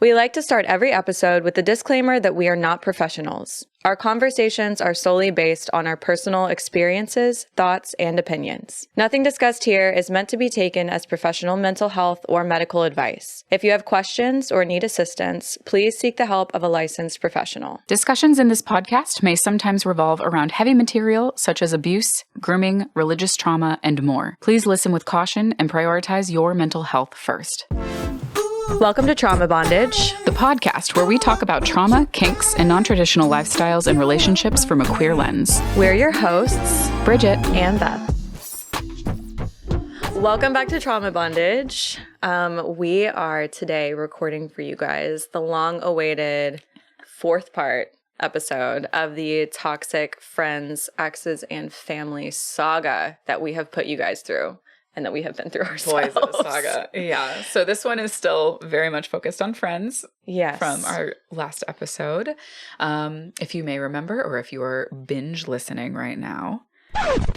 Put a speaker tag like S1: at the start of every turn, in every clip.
S1: We like to start every episode with the disclaimer that we are not professionals. Our conversations are solely based on our personal experiences, thoughts, and opinions. Nothing discussed here is meant to be taken as professional mental health or medical advice. If you have questions or need assistance, please seek the help of a licensed professional.
S2: Discussions in this podcast may sometimes revolve around heavy material such as abuse, grooming, religious trauma, and more. Please listen with caution and prioritize your mental health first.
S1: Welcome to Trauma Bondage,
S2: the podcast where we talk about trauma, kinks, and non-traditional lifestyles and relationships from a queer lens.
S1: We're your hosts,
S2: Brigitte
S1: and Beth. Welcome back to Trauma Bondage. We are today recording for you guys the long-awaited fourth part episode of the toxic friends, exes, and family saga that we have put you guys through. And that we have been through ourselves.
S2: Boys of the saga. Yeah. So this one is still very much focused on friends.
S1: Yes.
S2: From our last episode. If you may remember, or if you are binge listening right now.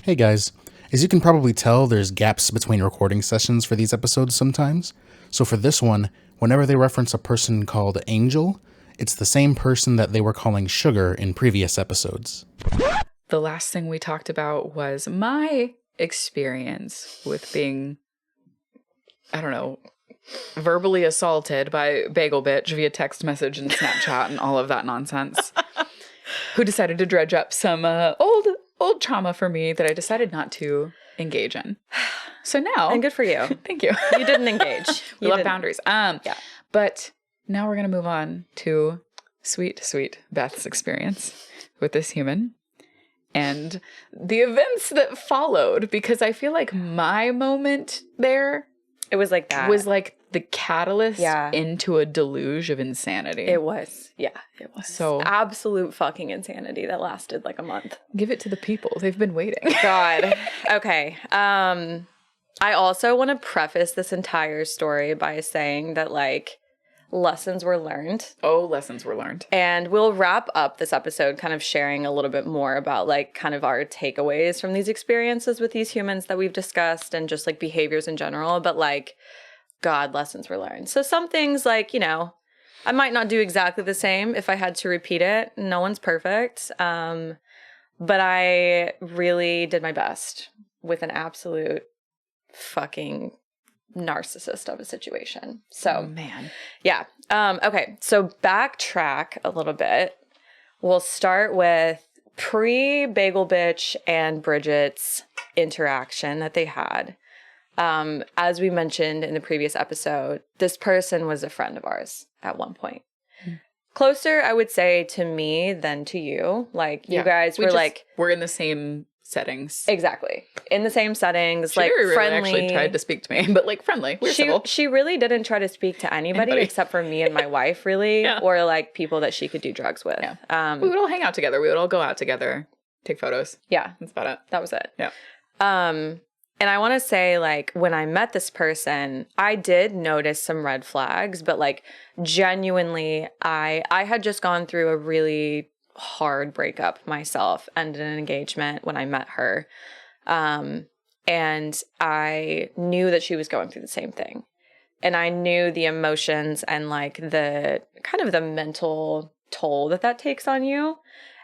S3: Hey guys. As you can probably tell, there's gaps between recording sessions for these episodes sometimes. So for this one, whenever they reference a person called Angel, it's the same person that they were calling Sugar in previous episodes.
S2: The last thing we talked about was my experience with being, verbally assaulted by Bagel Bitch via text message and Snapchat and all of that nonsense, who decided to dredge up some old trauma for me that I decided not to engage in. So now...
S1: And good for you.
S2: Thank you.
S1: You didn't engage.
S2: We love boundaries. Yeah. But now we're going to move on to sweet, sweet Beth's experience with this human. And the events that followed, because I feel like my moment there...
S1: It was like that.
S2: Was like the catalyst into a deluge of insanity.
S1: It was. Yeah, it was.
S2: So
S1: absolute fucking insanity that lasted like a month.
S2: Give it to the people. They've been waiting.
S1: God. Okay. I also want to preface this entire story by saying that, lessons were learned.
S2: Oh, lessons were learned.
S1: And we'll wrap up this episode kind of sharing a little bit more about kind of our takeaways from these experiences with these humans that we've discussed and just behaviors in general. But God, lessons were learned. So some things I might not do exactly the same if I had to repeat it. No one's perfect. But I really did my best with an absolute fucking narcissist of a situation. So,
S2: oh, man.
S1: Yeah. Okay. So backtrack a little bit. We'll start with pre-Bagel Bitch and Brigitte's interaction that they had. As we mentioned in the previous episode, this person was a friend of ours at one point. Closer, I would say, to me than to you. You guys were
S2: we're in the same settings.
S1: Exactly. In the same settings,
S2: she really
S1: friendly.
S2: Actually tried to speak to me, but friendly. We're civil.
S1: She really didn't try to speak to anybody except for me and my wife, really, or people that she could do drugs with.
S2: Yeah. We would all hang out together. We would all go out together, take photos.
S1: Yeah.
S2: That's about it.
S1: That was it.
S2: Yeah.
S1: And I want to say, when I met this person, I did notice some red flags, but genuinely, I had just gone through a really hard breakup myself, ended an engagement when I met her. And I knew that she was going through the same thing. And I knew the emotions and the kind of the mental toll that takes on you.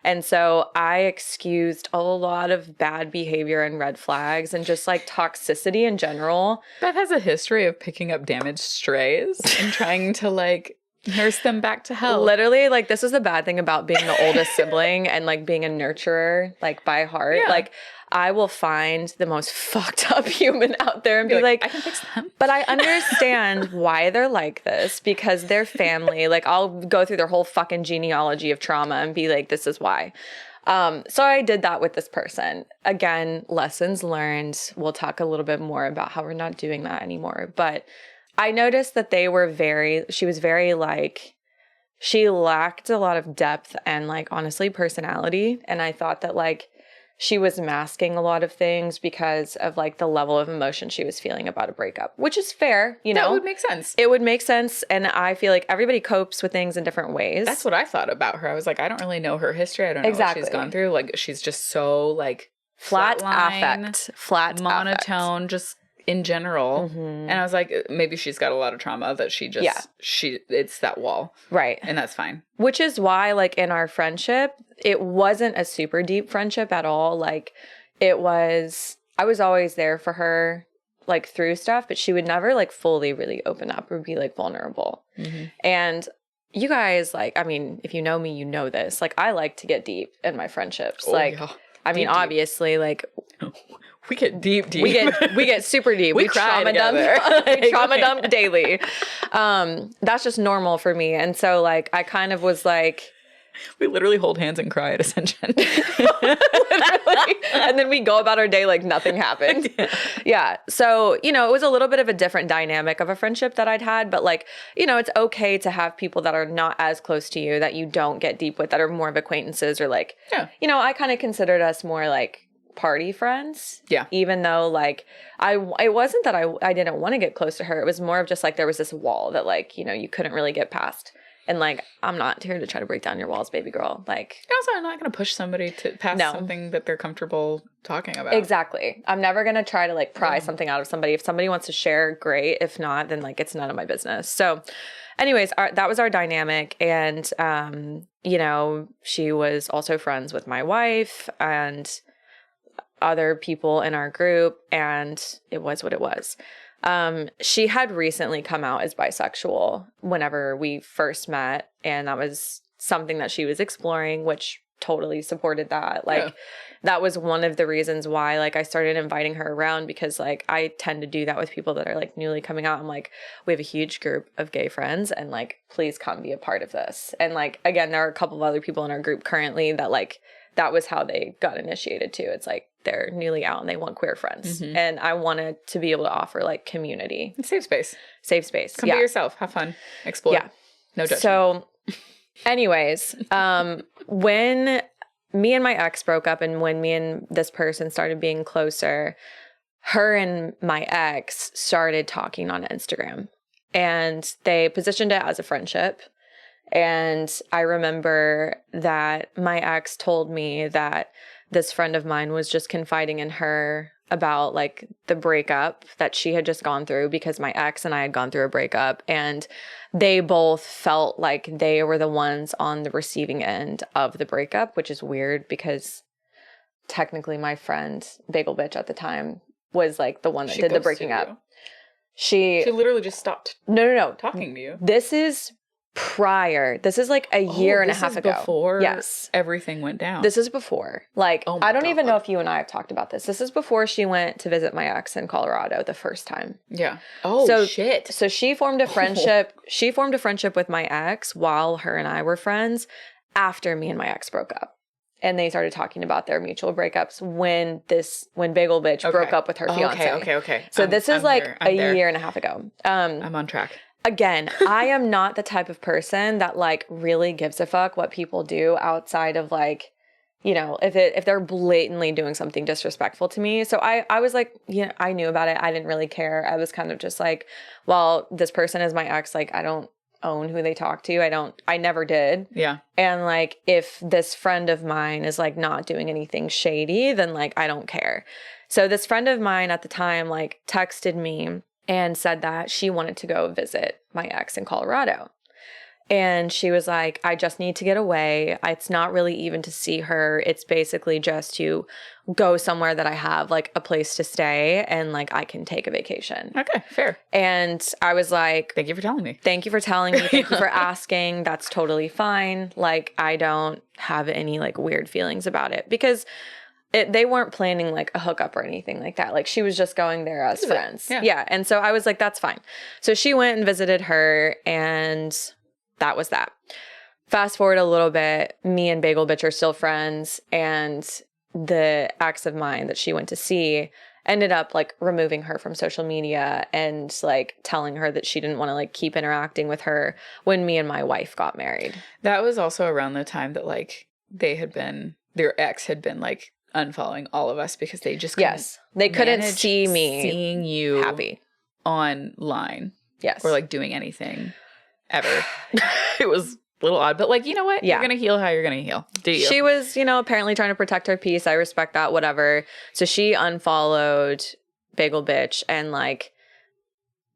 S1: And so I excused a lot of bad behavior and red flags and just toxicity in general.
S2: Beth has a history of picking up damaged strays and trying to nurse them back to health.
S1: Literally, this is the bad thing about being the oldest sibling and being a nurturer by heart.
S2: Yeah.
S1: I will find the most fucked up human out there and be
S2: I can fix them.
S1: But I understand why they're like this, because their family, I'll go through their whole fucking genealogy of trauma and be this is why. So I did that with this person. Again, lessons learned. We'll talk a little bit more about how we're not doing that anymore. But I noticed that she was very she lacked a lot of depth and honestly personality. And I thought that she was masking a lot of things because of the level of emotion she was feeling about a breakup, which is fair,
S2: That would make sense.
S1: It would make sense. And I feel like everybody copes with things in different ways.
S2: That's what I thought about her. I was I don't really know her history. I don't know what she's gone through. She's just so
S1: flat affect, flat
S2: monotone,
S1: affect.
S2: just in general. And I was like, maybe she's got a lot of trauma that it's that wall.
S1: Right.
S2: And that's fine.
S1: Which is why, like, in our friendship, it wasn't a super deep friendship at all. Like, I was always there for her, like, through stuff, but she would never, like, fully really open up or be, like, vulnerable. And you guys, like, I mean, if you know me, you know this. Like, I like to get deep in my friendships. I mean, obviously, like,
S2: we get deep.
S1: We get super deep.
S2: We cry together.
S1: Trauma dump daily. That's just normal for me. And so, like, I kind of was like,
S2: we literally hold hands and cry at Ascension.
S1: Literally. And then we go about our day like nothing happened. Yeah. So, it was a little bit of a different dynamic of a friendship that I'd had, but like, it's okay to have people that are not as close to you that you don't get deep with, that are more of acquaintances, or like, I kind of considered us more like party friends.
S2: Yeah.
S1: Even though like it wasn't that I didn't want to get close to her. It was more of just like there was this wall that like, you couldn't really get past. And like, I'm not here to try to break down your walls, baby girl. Like,
S2: also, I'm not going to push somebody to pass something that they're comfortable talking about.
S1: Exactly. I'm never going to try to like pry something out of somebody. If somebody wants to share, great. If not, then like it's none of my business. So anyways, that was our dynamic. And, she was also friends with my wife and other people in our group. And it was what it was. She had recently come out as bisexual whenever we first met, and that was something that she was exploring, which totally supported that. Like, that was one of the reasons why, like, I started inviting her around, because, like, I tend to do that with people that are, like, newly coming out. I'm like, we have a huge group of gay friends, and, like, please come be a part of this. And, like, again, there are a couple of other people in our group currently that, like, that was how they got initiated too. It's like they're newly out and they want queer friends. And I wanted to be able to offer like community.
S2: Safe space.
S1: Come
S2: be yourself. Have fun. Explore. Yeah. No judgment.
S1: So anyways, when me and my ex broke up and when me and this person started being closer, her and my ex started talking on Instagram, and they positioned it as a friendship. And I remember that my ex told me that this friend of mine was just confiding in her about like the breakup that she had just gone through, because my ex and I had gone through a breakup, and they both felt like they were the ones on the receiving end of the breakup, which is weird because technically my friend Bagel Bitch at the time was like the one that did the breaking up. She
S2: literally just stopped.
S1: No.
S2: Talking to you.
S1: This is prior. This is like a year and a half ago.
S2: Before everything went down.
S1: This is before. Like, I don't even know if you and I have talked about this. This is before she went to visit my ex in Colorado the first time.
S2: Yeah. Oh, shit.
S1: So she formed a friendship. She formed a friendship with my ex while her and I were friends after me and my ex broke up. And they started talking about their mutual breakups when Bagel Bitch broke up with her fiance.
S2: Okay.
S1: So this is like a year and a half ago.
S2: I'm on track.
S1: Again, I am not the type of person that like really gives a fuck what people do outside of like, if they're blatantly doing something disrespectful to me. So I was like, I knew about it. I didn't really care. I was kind of just like, well, this person is my ex. Like, I don't own who they talk to. I never did.
S2: Yeah.
S1: And like, if this friend of mine is like not doing anything shady, then like, I don't care. So this friend of mine at the time, like texted me and said that she wanted to go visit my ex in Colorado. And she was like, I just need to get away. It's not really even to see her. It's basically just to go somewhere that I have like a place to stay and like I can take a vacation.
S2: Okay, fair.
S1: And I was like,
S2: thank you for telling me.
S1: Thank you for telling me. Thank you for asking. That's totally fine. Like, I don't have any like weird feelings about it, because they weren't planning like a hookup or anything like that. Like, she was just going there as friends. Yeah. And so I was like, that's fine. So she went and visited her, and that was that. Fast forward a little bit, me and Bagel Bitch are still friends, and the ex of mine that she went to see ended up like removing her from social media and like telling her that she didn't want to like keep interacting with her when me and my wife got married.
S2: That was also around the time that like their ex had been like unfollowing all of us because they just
S1: couldn't see me
S2: seeing you
S1: happy
S2: online.
S1: Yes.
S2: Or like doing anything ever. It was a little odd, but like, you know what? You're going to heal how you're going to heal. Do you?
S1: She was, apparently trying to protect her peace. I respect that, whatever. So she unfollowed Bagel Bitch and like,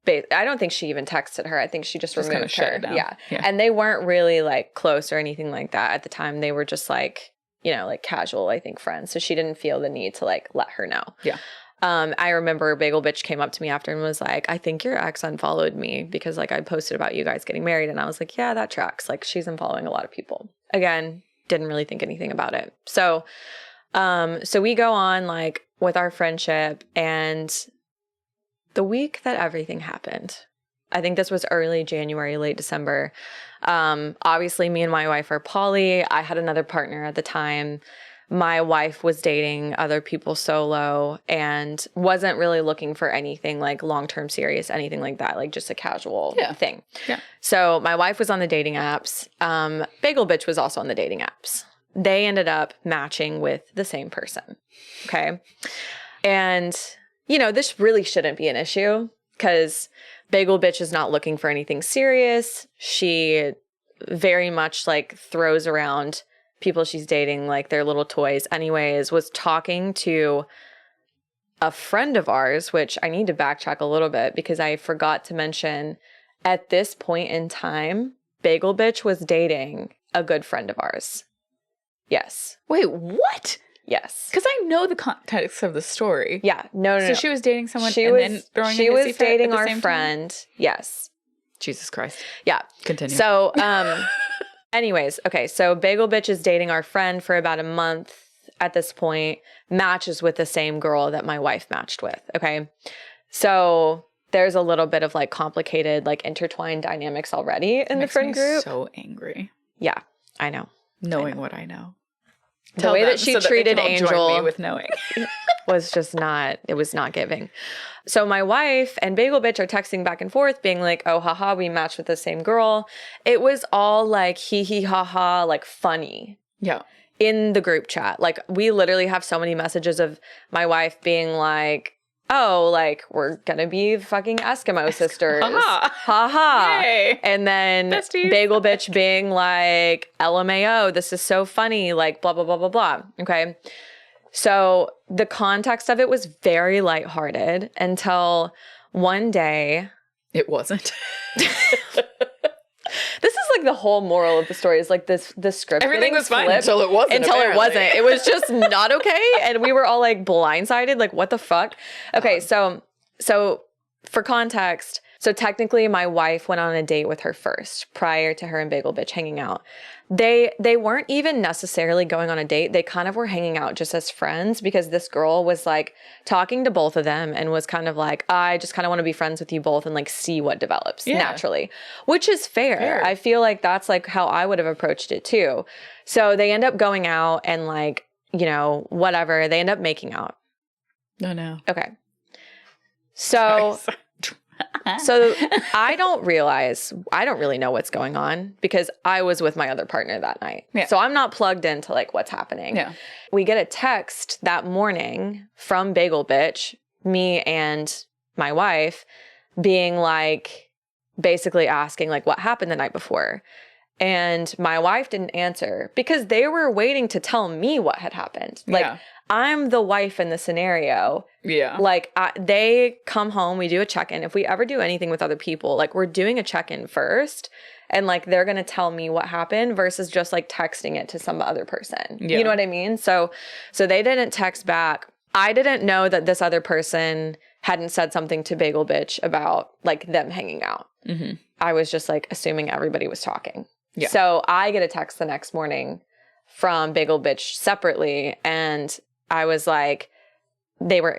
S1: I don't think she even texted her. I think she just removed
S2: shut
S1: her.
S2: it down.
S1: Yeah.
S2: Yeah.
S1: And they weren't really like close or anything like that at the time. They were just like, you know, like casual, I think, friends. So she didn't feel the need to like let her know.
S2: Yeah.
S1: I remember Bagel Bitch came up to me after and was like, I think your ex unfollowed me because like I posted about you guys getting married. And I was like, yeah, that tracks. Like she's unfollowing a lot of people. Again, didn't really think anything about it. So we go on like with our friendship, and the week that everything happened, I think this was early January, late December. Obviously me and my wife are poly. I had another partner at the time. My wife was dating other people solo and wasn't really looking for anything like long-term serious, anything like that, like just a casual thing.
S2: Yeah.
S1: So my wife was on the dating apps. Bagel Bitch was also on the dating apps. They ended up matching with the same person. Okay. And, you know, this really shouldn't be an issue because Bagel Bitch is not looking for anything serious. She very much like throws around people she's dating like their little toys. Anyways, was talking to a friend of ours, which I need to backtrack a little bit because I forgot to mention at this point in time, Bagel Bitch was dating a good friend of ours. Yes.
S2: Wait, what?
S1: Yes.
S2: Because I know the context of the story.
S1: Yeah. No.
S2: So she was dating someone
S1: She
S2: and
S1: was,
S2: then throwing
S1: she
S2: a
S1: was
S2: hissy fit
S1: dating
S2: at the
S1: our
S2: same
S1: friend.
S2: Time?
S1: Yes.
S2: Jesus Christ.
S1: Yeah.
S2: Continue.
S1: So, anyways, okay. So Bagel Bitch is dating our friend for about a month at this point, matches with the same girl that my wife matched with. Okay. So there's a little bit of like complicated, like intertwined dynamics already in the friend group.
S2: So angry.
S1: Yeah, I know.
S2: Knowing what I know.
S1: The way that she treated Angel
S2: join me with knowing
S1: was just not, it was not giving. So my wife and Bagel Bitch are texting back and forth being like, oh, haha, we matched with the same girl. It was all like hee hee ha ha, like funny.
S2: Yeah.
S1: In the group chat. Like we literally have so many messages of my wife being like, oh, like we're gonna be fucking Eskimo sisters. Ha ha.
S2: Yay.
S1: And then
S2: Besties.
S1: Bagel Bitch being like, LMAO, this is so funny, like blah, blah, blah, blah, blah. Okay. So the context of it was very lighthearted until one day.
S2: It wasn't.
S1: This is like the whole moral of the story is like this, the script.
S2: Everything was fine until it wasn't.
S1: It wasn't. It was just not okay. And we were all like blindsided. Like, what the fuck? Okay. So for context, so technically my wife went on a date with her first prior to her and Bagel Bitch hanging out. They weren't even necessarily going on a date. They kind of were hanging out just as friends because this girl was like talking to both of them and was kind of like, I just kind of want to be friends with you both and like see what develops naturally, which is fair. I feel like that's like how I would have approached it too. So they end up going out and like, you know, whatever. They end up making out.
S2: No.
S1: Okay. So I don't really know what's going on because I was with my other partner that night. Yeah. So I'm not plugged into like what's happening. Yeah. We get a text that morning from Bagel Bitch, me and my wife, being like, basically asking like what happened the night before. And my wife didn't answer because they were waiting to tell me what had happened. Like I'm the wife in the scenario. Yeah. Like they come home, we do a check-in. If we ever do anything with other people, like we're doing a check-in first and like they're going to tell me what happened versus just like texting it to some other person. Yeah. You know what I mean? So they didn't text back. I didn't know that this other person hadn't said something to Bagel Bitch about like them hanging out. Mm-hmm. I was just like assuming everybody was talking. Yeah. So I get a text the next morning from Bagel Bitch separately. And I was like,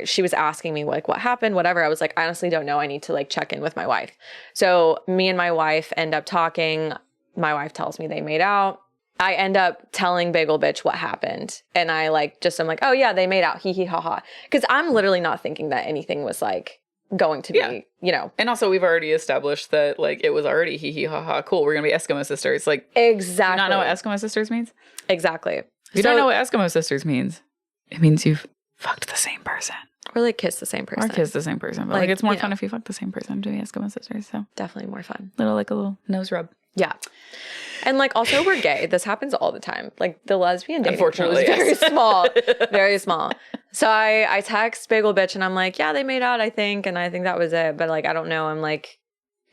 S1: she was asking me like what happened, whatever. I was like, I honestly don't know. I need to like check in with my wife. So me and my wife end up talking. My wife tells me they made out. I end up telling Bagel Bitch what happened. And I like, I'm like, oh yeah, they made out. Hee hee ha ha. Cause I'm literally not thinking that anything was like going to be, you know.
S2: And also we've already established that like it was already hee hee ha ha. Cool. We're going to be Eskimo sisters. Like
S1: exactly.
S2: Do you not know what Eskimo sisters means?
S1: Exactly.
S2: If you don't know what Eskimo sisters means, it means you've fucked the same person.
S1: Or like kiss the same person.
S2: Or kiss the same person. But like it's more fun if you fuck the same person to be Eskimo sisters. So
S1: definitely more fun.
S2: Like a little nose rub.
S1: Yeah. And like, also we're gay. This happens all the time. Like the lesbian dating pool
S2: Unfortunately,
S1: is very
S2: yes.
S1: small, very small. So I text Bagel Bitch and I'm like, yeah, they made out, I think. And I think that was it. But like, I don't know. I'm like,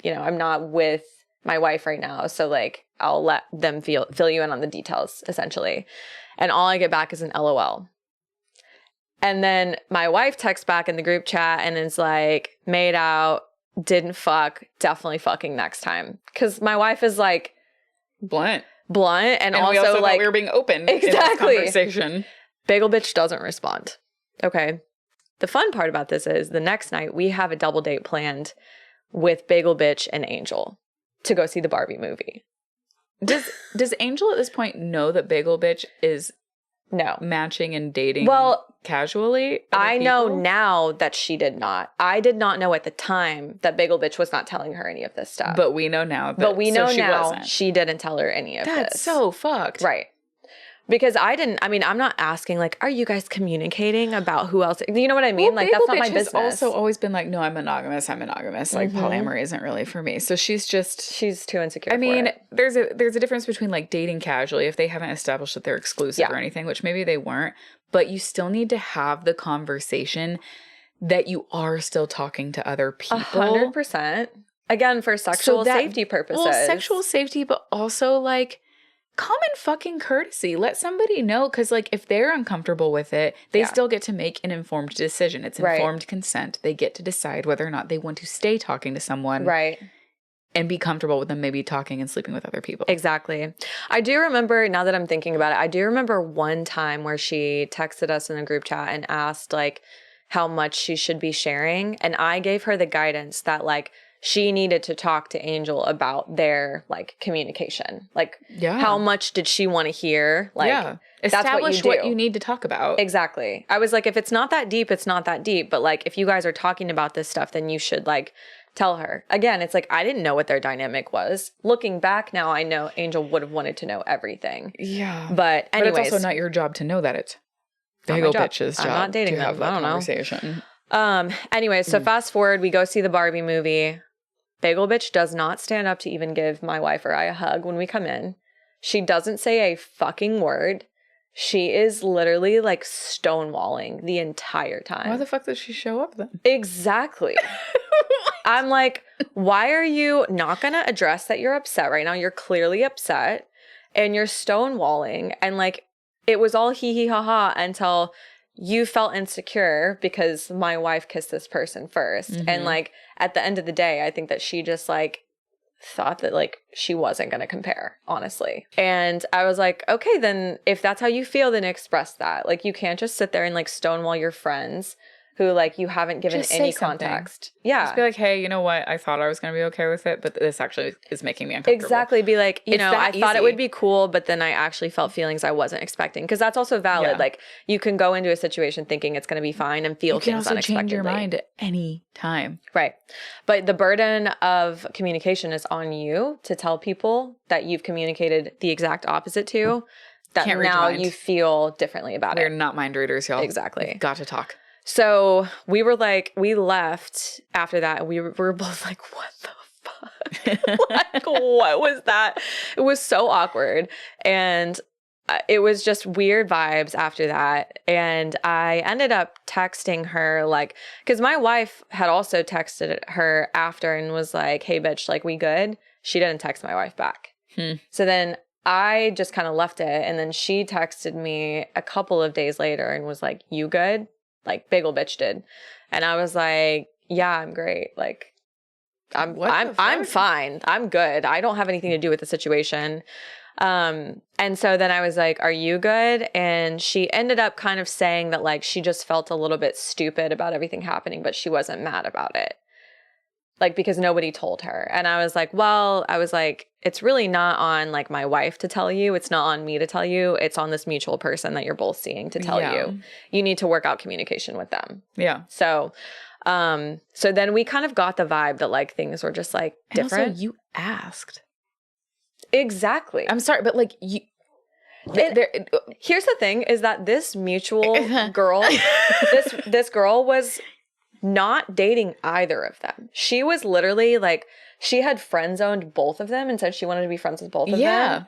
S1: you know, I'm not with my wife right now. So like, I'll let them fill you in on the details essentially. And all I get back is an LOL. And then my wife texts back in the group chat and is like, made out, didn't fuck, definitely fucking next time. Because my wife is like
S2: Blunt.
S1: And
S2: we also
S1: like
S2: thought we were being open in this conversation.
S1: Bagel Bitch doesn't respond. Okay. The fun part about this is the next night we have a double date planned with Bagel Bitch and Angel to go see the Barbie movie.
S2: Does Angel at this point know that Bagel Bitch is
S1: No
S2: matching and dating casually?
S1: I know now that she did not. I did not know at the time that Bagel Bitch was not telling her any of this stuff.
S2: But we know now that
S1: she
S2: wasn't.
S1: She didn't tell her any of this.
S2: That's so fucked.
S1: Right. Because I'm not asking like, are you guys communicating about who else? You know what I mean?
S2: Well,
S1: like, that's not
S2: Bagel
S1: my
S2: Bitch
S1: business.
S2: has also always been like, no, I'm monogamous. Like polyamory isn't really for me. So she's
S1: too insecure.
S2: I mean,
S1: for it.
S2: there's a difference between like dating casually if they haven't established that they're exclusive or anything, which maybe they weren't, but you still need to have the conversation that you are still talking to other people.
S1: 100%. Again, for sexual safety purposes.
S2: Well, sexual safety, but also like common fucking courtesy. Let somebody know, because like if they're uncomfortable with it, they still get to make an informed decision. It's informed consent. They get to decide whether or not they want to stay talking to someone.
S1: Right.
S2: And be comfortable with them maybe talking and sleeping with other people.
S1: Exactly. I do remember, now that I'm thinking about it, I do remember one time where she texted us in a group chat and asked like how much she should be sharing. And I gave her the guidance that like she needed to talk to Angel about their like communication. Like how much did she want to hear? Like
S2: establish what you need to talk about.
S1: Exactly. I was like, if it's not that deep, it's not that deep. But like if you guys are talking about this stuff, then you should like tell her. Again, it's like I didn't know what their dynamic was. Looking back now, I know Angel would have wanted to know everything.
S2: Yeah.
S1: But anyways.
S2: But it's also not your job to know that. It's Bagel Bitch's job.
S1: I'm not dating them.
S2: Have that
S1: I don't
S2: conversation.
S1: Anyway, so fast forward, we go see the Barbie movie. Bagel Bitch does not stand up to even give my wife or I a hug when we come in. She doesn't say a fucking word. She is literally like stonewalling the entire time.
S2: Why the fuck does she show up then?
S1: Exactly. I'm like, why are you not going to address that you're upset right now? You're clearly upset and you're stonewalling. And like, it was all hee hee ha ha until you felt insecure because my wife kissed this person first. Mm-hmm. And like, at the end of the day, I think that she just like thought that like she wasn't going to compare, honestly. And I was like, okay, then if that's how you feel, then express that. Like, you can't just sit there and like stonewall your friends who like you haven't given any context. Yeah.
S2: Just be like, hey, you know what? I thought I was going to be okay with it, but this actually is making me uncomfortable.
S1: Exactly. Be like, you know, I thought it would be cool, but then I actually felt feelings I wasn't expecting. Because that's also valid. Yeah. Like, you can go into a situation thinking it's going to be fine and feel things unexpectedly. You can also change your mind
S2: at any time.
S1: Right. But the burden of communication is on you to tell people that you've communicated the exact opposite to, that now you feel differently about it.
S2: We're not mind readers, y'all.
S1: Exactly.
S2: We've got to talk.
S1: So we were like, we left after that, and we were both like, what the fuck? Like, what was that? It was so awkward. And it was just weird vibes after that. And I ended up texting her, like, because my wife had also texted her after and was like, hey, bitch, like, we good? She didn't text my wife back. So then I just kind of left it. And then she texted me a couple of days later and was like, you good? Like Bagel Bitch did. And I was like, yeah, I'm great. Like, I'm fine. I'm good. I don't have anything to do with the situation. And so then I was like, are you good? And she ended up kind of saying that like she just felt a little bit stupid about everything happening, but she wasn't mad about it. Like, because nobody told her. And I was like, well, it's really not on like my wife to tell you. It's not on me to tell you. It's on this mutual person that you're both seeing to tell you. You need to work out communication with them.
S2: Yeah.
S1: So then we kind of got the vibe that like things were just like different.
S2: And also, you asked.
S1: Exactly.
S2: I'm sorry, but like you.
S1: Here's the thing: is that this mutual girl, this girl was not dating either of them. She was literally like she had friend zoned both of them and said she wanted to be friends with both of
S2: Yeah.
S1: them.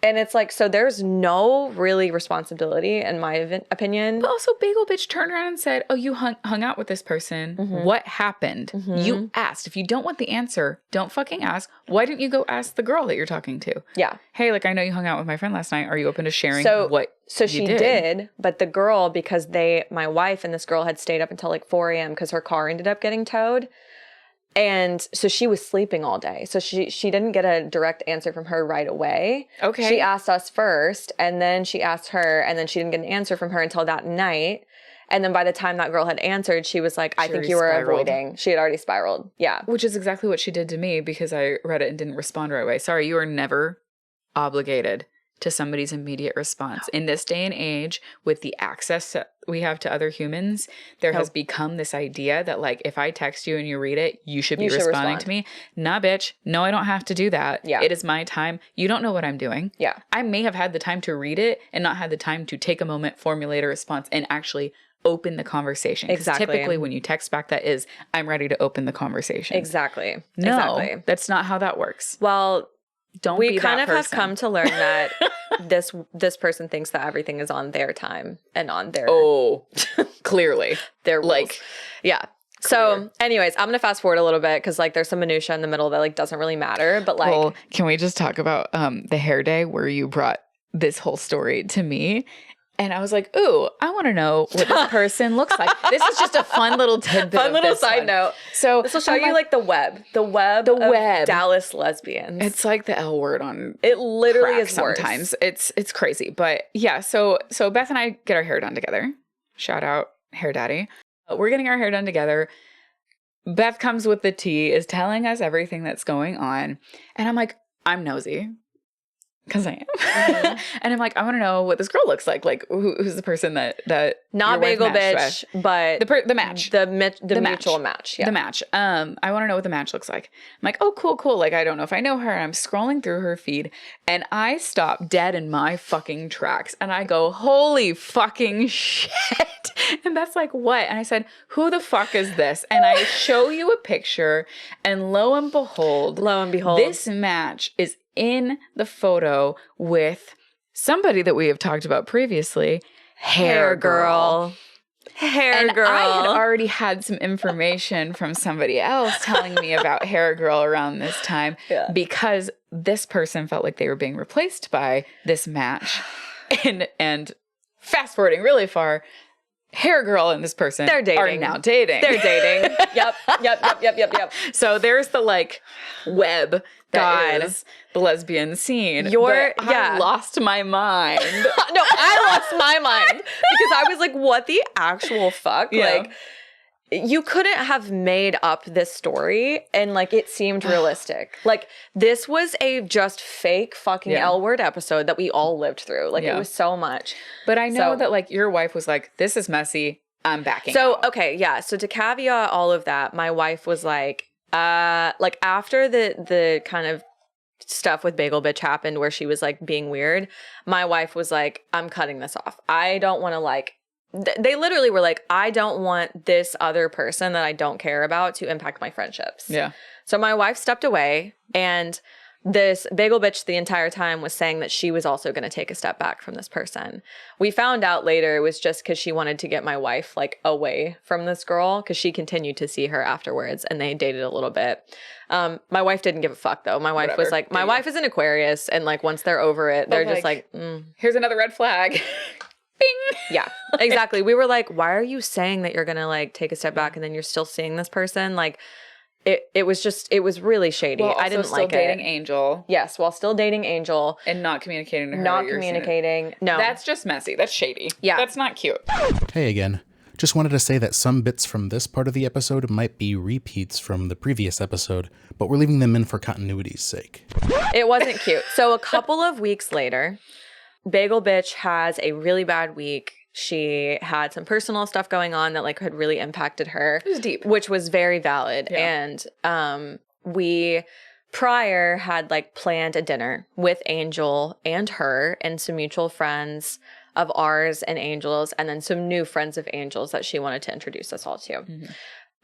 S1: And it's like, so there's no really responsibility in my opinion.
S2: But also Bagel Bitch turned around and said, oh, you hung out with this person. What happened? You asked. If you don't want the answer, don't fucking ask. Why didn't you go ask the girl that you're talking to?
S1: Yeah.
S2: Hey, like, I know you hung out with my friend last night. Are you open to sharing what
S1: So
S2: you
S1: she did, but the girl, because my wife and this girl had stayed up until like 4 a.m. because her car ended up getting towed. And so she was sleeping all day. So she didn't get a direct answer from her right away.
S2: Okay.
S1: She asked us first, and then she asked her, and then she didn't get an answer from her until that night. And then by the time that girl had answered, she was like, I think you were avoiding. She had already spiraled. Yeah.
S2: Which is exactly what she did to me because I read it and didn't respond right away. Sorry, you are never obligated to somebody's immediate response. In this day and age, with the access that we have to other humans, there has become this idea that, like, if I text you and you read it, you should be responding to me. Nah, bitch. No, I don't have to do that.
S1: Yeah.
S2: It is my time. You don't know what I'm doing.
S1: Yeah.
S2: I may have had the time to read it and not had the time to take a moment, formulate a response, and actually open the conversation.
S1: Exactly.
S2: Typically, when you text back, that is, I'm ready to open the conversation.
S1: Exactly.
S2: No,
S1: exactly.
S2: That's not how that works.
S1: Well,
S2: Don't
S1: we
S2: be
S1: kind
S2: that
S1: of have
S2: person.
S1: come to learn that this person thinks that everything is on their time and on their
S2: Clearly.
S1: their rules.
S2: Like,
S1: yeah. So anyways, I'm gonna fast forward a little bit because like there's some minutia in the middle that like doesn't really matter. But like,
S2: well, can we just talk about the hair day where you brought this whole story to me? And I was like, ooh, I want to know what this person looks like. This is just a fun little tidbit.
S1: Fun little side note.
S2: So
S1: this will show you like the web of Dallas lesbians.
S2: It's like the L word on
S1: it literally
S2: crack
S1: is worse.
S2: Sometimes it's crazy. But yeah, so Beth and I get our hair done together. Shout out Hair Daddy. We're getting our hair done together. Beth comes with the tea, is telling us everything that's going on. And I'm like, I'm nosy. Because I am. Mm-hmm. And I'm like, I want to know what this girl looks like. Like, who's the person that
S1: not Bagel Bitch, but
S2: the match.
S1: The mutual match. Yeah.
S2: The match. I want to know what the match looks like. I'm like, oh, cool. Like, I don't know if I know her. And I'm scrolling through her feed. And I stop dead in my fucking tracks. And I go, holy fucking shit. And that's like, what? And I said, who the fuck is this? And I show you a picture. And lo and behold, this match is in the photo with somebody that we have talked about previously, Hair Girl.
S1: Hair Girl.
S2: I had already had some information from somebody else telling me about Hair Girl around this time because this person felt like they were being replaced by this match. And fast forwarding really far, Hair Girl and this person are now dating.
S1: They're dating. Yep.
S2: So there's the like web that is the lesbian scene. I lost my mind.
S1: No, I lost my mind because I was like, what the actual fuck? Yeah. Like, you couldn't have made up this story and like it seemed realistic. Like, this was a just fake fucking L word episode that we all lived through. Like, it was so much.
S2: But I know that like your wife was like, this is messy. I'm backing
S1: out.
S2: Okay,
S1: yeah. So to caveat all of that, my wife was like after the kind of stuff with Bagel Bitch happened where she was like being weird, my wife was like, I'm cutting this off. I don't want to like, they literally were like, I don't want this other person that I don't care about to impact my friendships.
S2: Yeah.
S1: So my wife stepped away, and this Bagel Bitch the entire time was saying that she was also going to take a step back from this person. We found out later it was just because she wanted to get my wife like away from this girl because she continued to see her afterwards and they dated a little bit. My wife didn't give a fuck though. My wife was like, my wife is an Aquarius, and like once they're over it, they're just like
S2: here's another red flag. Bing.
S1: Yeah, exactly. We were like, why are you saying that you're going to like take a step back and then you're still seeing this person? Like, it was really shady.
S2: Well,
S1: I didn't like it.
S2: Dating Angel.
S1: Yes, while still dating Angel.
S2: And not communicating to her.
S1: Not communicating. No.
S2: That's just messy. That's shady.
S1: Yeah.
S2: That's not cute.
S3: Hey again. Just wanted to say that some bits from this part of the episode might be repeats from the previous episode, but we're leaving them in for continuity's sake.
S1: It wasn't cute. So a couple of weeks later, Bagel Bitch has a really bad week. She had some personal stuff going on that like had really impacted her.
S2: It was deep.
S1: Which was very valid. Yeah. And we prior had like planned a dinner with Angel and her and some mutual friends of ours and Angel's, and then some new friends of Angel's that she wanted to introduce us all to.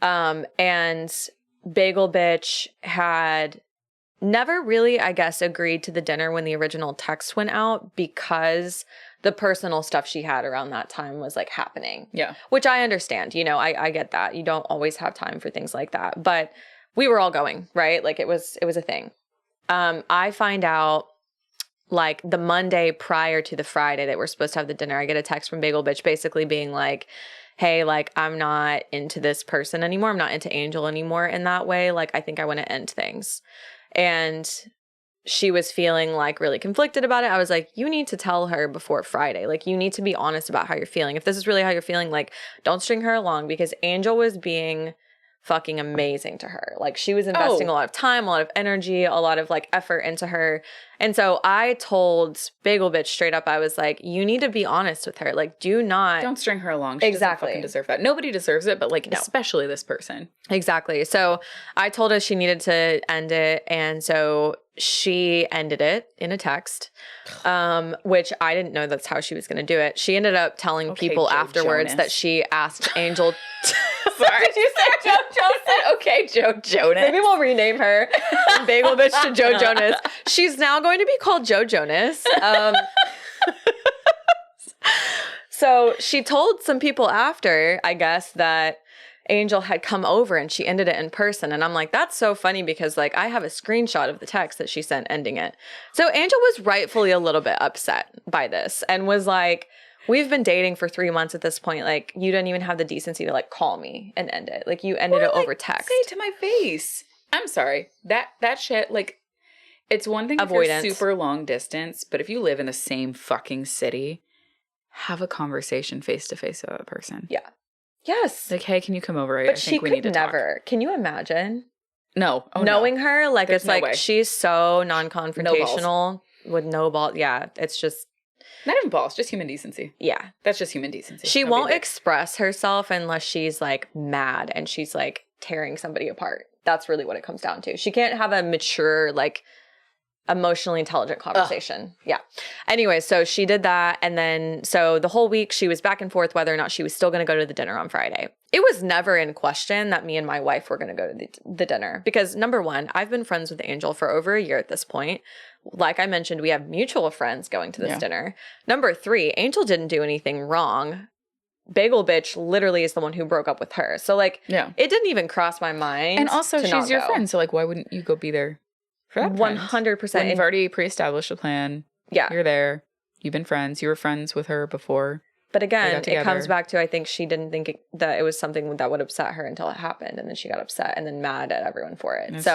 S1: Mm-hmm. And Bagel Bitch had never really, I guess, agreed to the dinner when the original text went out because the personal stuff she had around that time was like happening.
S2: Yeah.
S1: Which I understand. You know, I get that. You don't always have time for things like that. But we were all going, right? Like it was a thing. I find out like the Monday prior to the Friday that we're supposed to have the dinner, I get a text from Bagel Bitch basically being like, hey, like, I'm not into this person anymore. I'm not into Angel anymore in that way. Like, I think I want to end things. And she was feeling like really conflicted about it. I was like, you need to tell her before Friday. Like, you need to be honest about how you're feeling. If this is really how you're feeling, like, don't string her along, because Angel was being fucking amazing to her. Like, she was investing a lot of time, a lot of energy, a lot of like effort into her. And so I told Bagel Bitch straight up, I was like, you need to be honest with her. Like, don't
S2: string her along. She doesn't fucking deserve that. Nobody deserves it, but like, especially this person.
S1: Exactly. So I told her she needed to end it. And so she ended it in a text, which I didn't know that's how she was going to do it. She ended up telling people
S2: Joe
S1: afterwards
S2: Jonas.
S1: that she asked Angel.
S2: Sorry. Did you say Joe Jonas? Okay, Joe Jonas.
S1: Maybe we'll rename her from Bagel Bitch to Joe Jonas. She's now going to be called Joe Jonas. So she told some people after, I guess, that Angel had come over and she ended it in person. And I'm like, that's so funny because like I have a screenshot of the text that she sent ending it. So Angel was rightfully a little bit upset by this and was like, we've been dating for 3 months at this point. Like, you didn't even have the decency to like call me and end it. Like, you ended it over text.
S2: Say it to my face. I'm sorry. That shit, like, it's one thing
S1: Avoidance.
S2: if you're super long distance, but if you live in the same fucking city, have a conversation face to face with a person.
S1: Yeah. Yes.
S2: Like, hey, can you come over?
S1: But
S2: I think we need to
S1: never.
S2: talk.
S1: Can you imagine?
S2: No.
S1: Knowing her, like,
S2: There's
S1: it's
S2: no
S1: like
S2: way.
S1: she's so non-confrontational with no ball. Yeah, it's just.
S2: Not even balls, just human decency.
S1: Yeah.
S2: That's just human decency.
S1: She won't express herself unless she's like mad and she's like tearing somebody apart. That's really what it comes down to. She can't have a mature, like, emotionally intelligent conversation. Yeah. Anyway, so she did that. And then, so the whole week she was back and forth whether or not she was still going to go to the dinner on Friday. It was never in question that me and my wife were going to go to the dinner because, number one, I've been friends with Angel for over a year at this point. Like I mentioned, we have mutual friends going to this dinner. Number three, Angel didn't do anything wrong. Bagel Bitch literally is the one who broke up with her. So, like, it didn't even cross my mind.
S2: And also, she's your friend. So, like, why wouldn't you go be there for that
S1: 100%.
S2: When you've already pre-established a plan.
S1: Yeah.
S2: You're there. You've been friends. You were friends with her before.
S1: But again, it comes back to, I think she didn't think that it was something that would upset her until it happened. And then she got upset and then mad at everyone for it.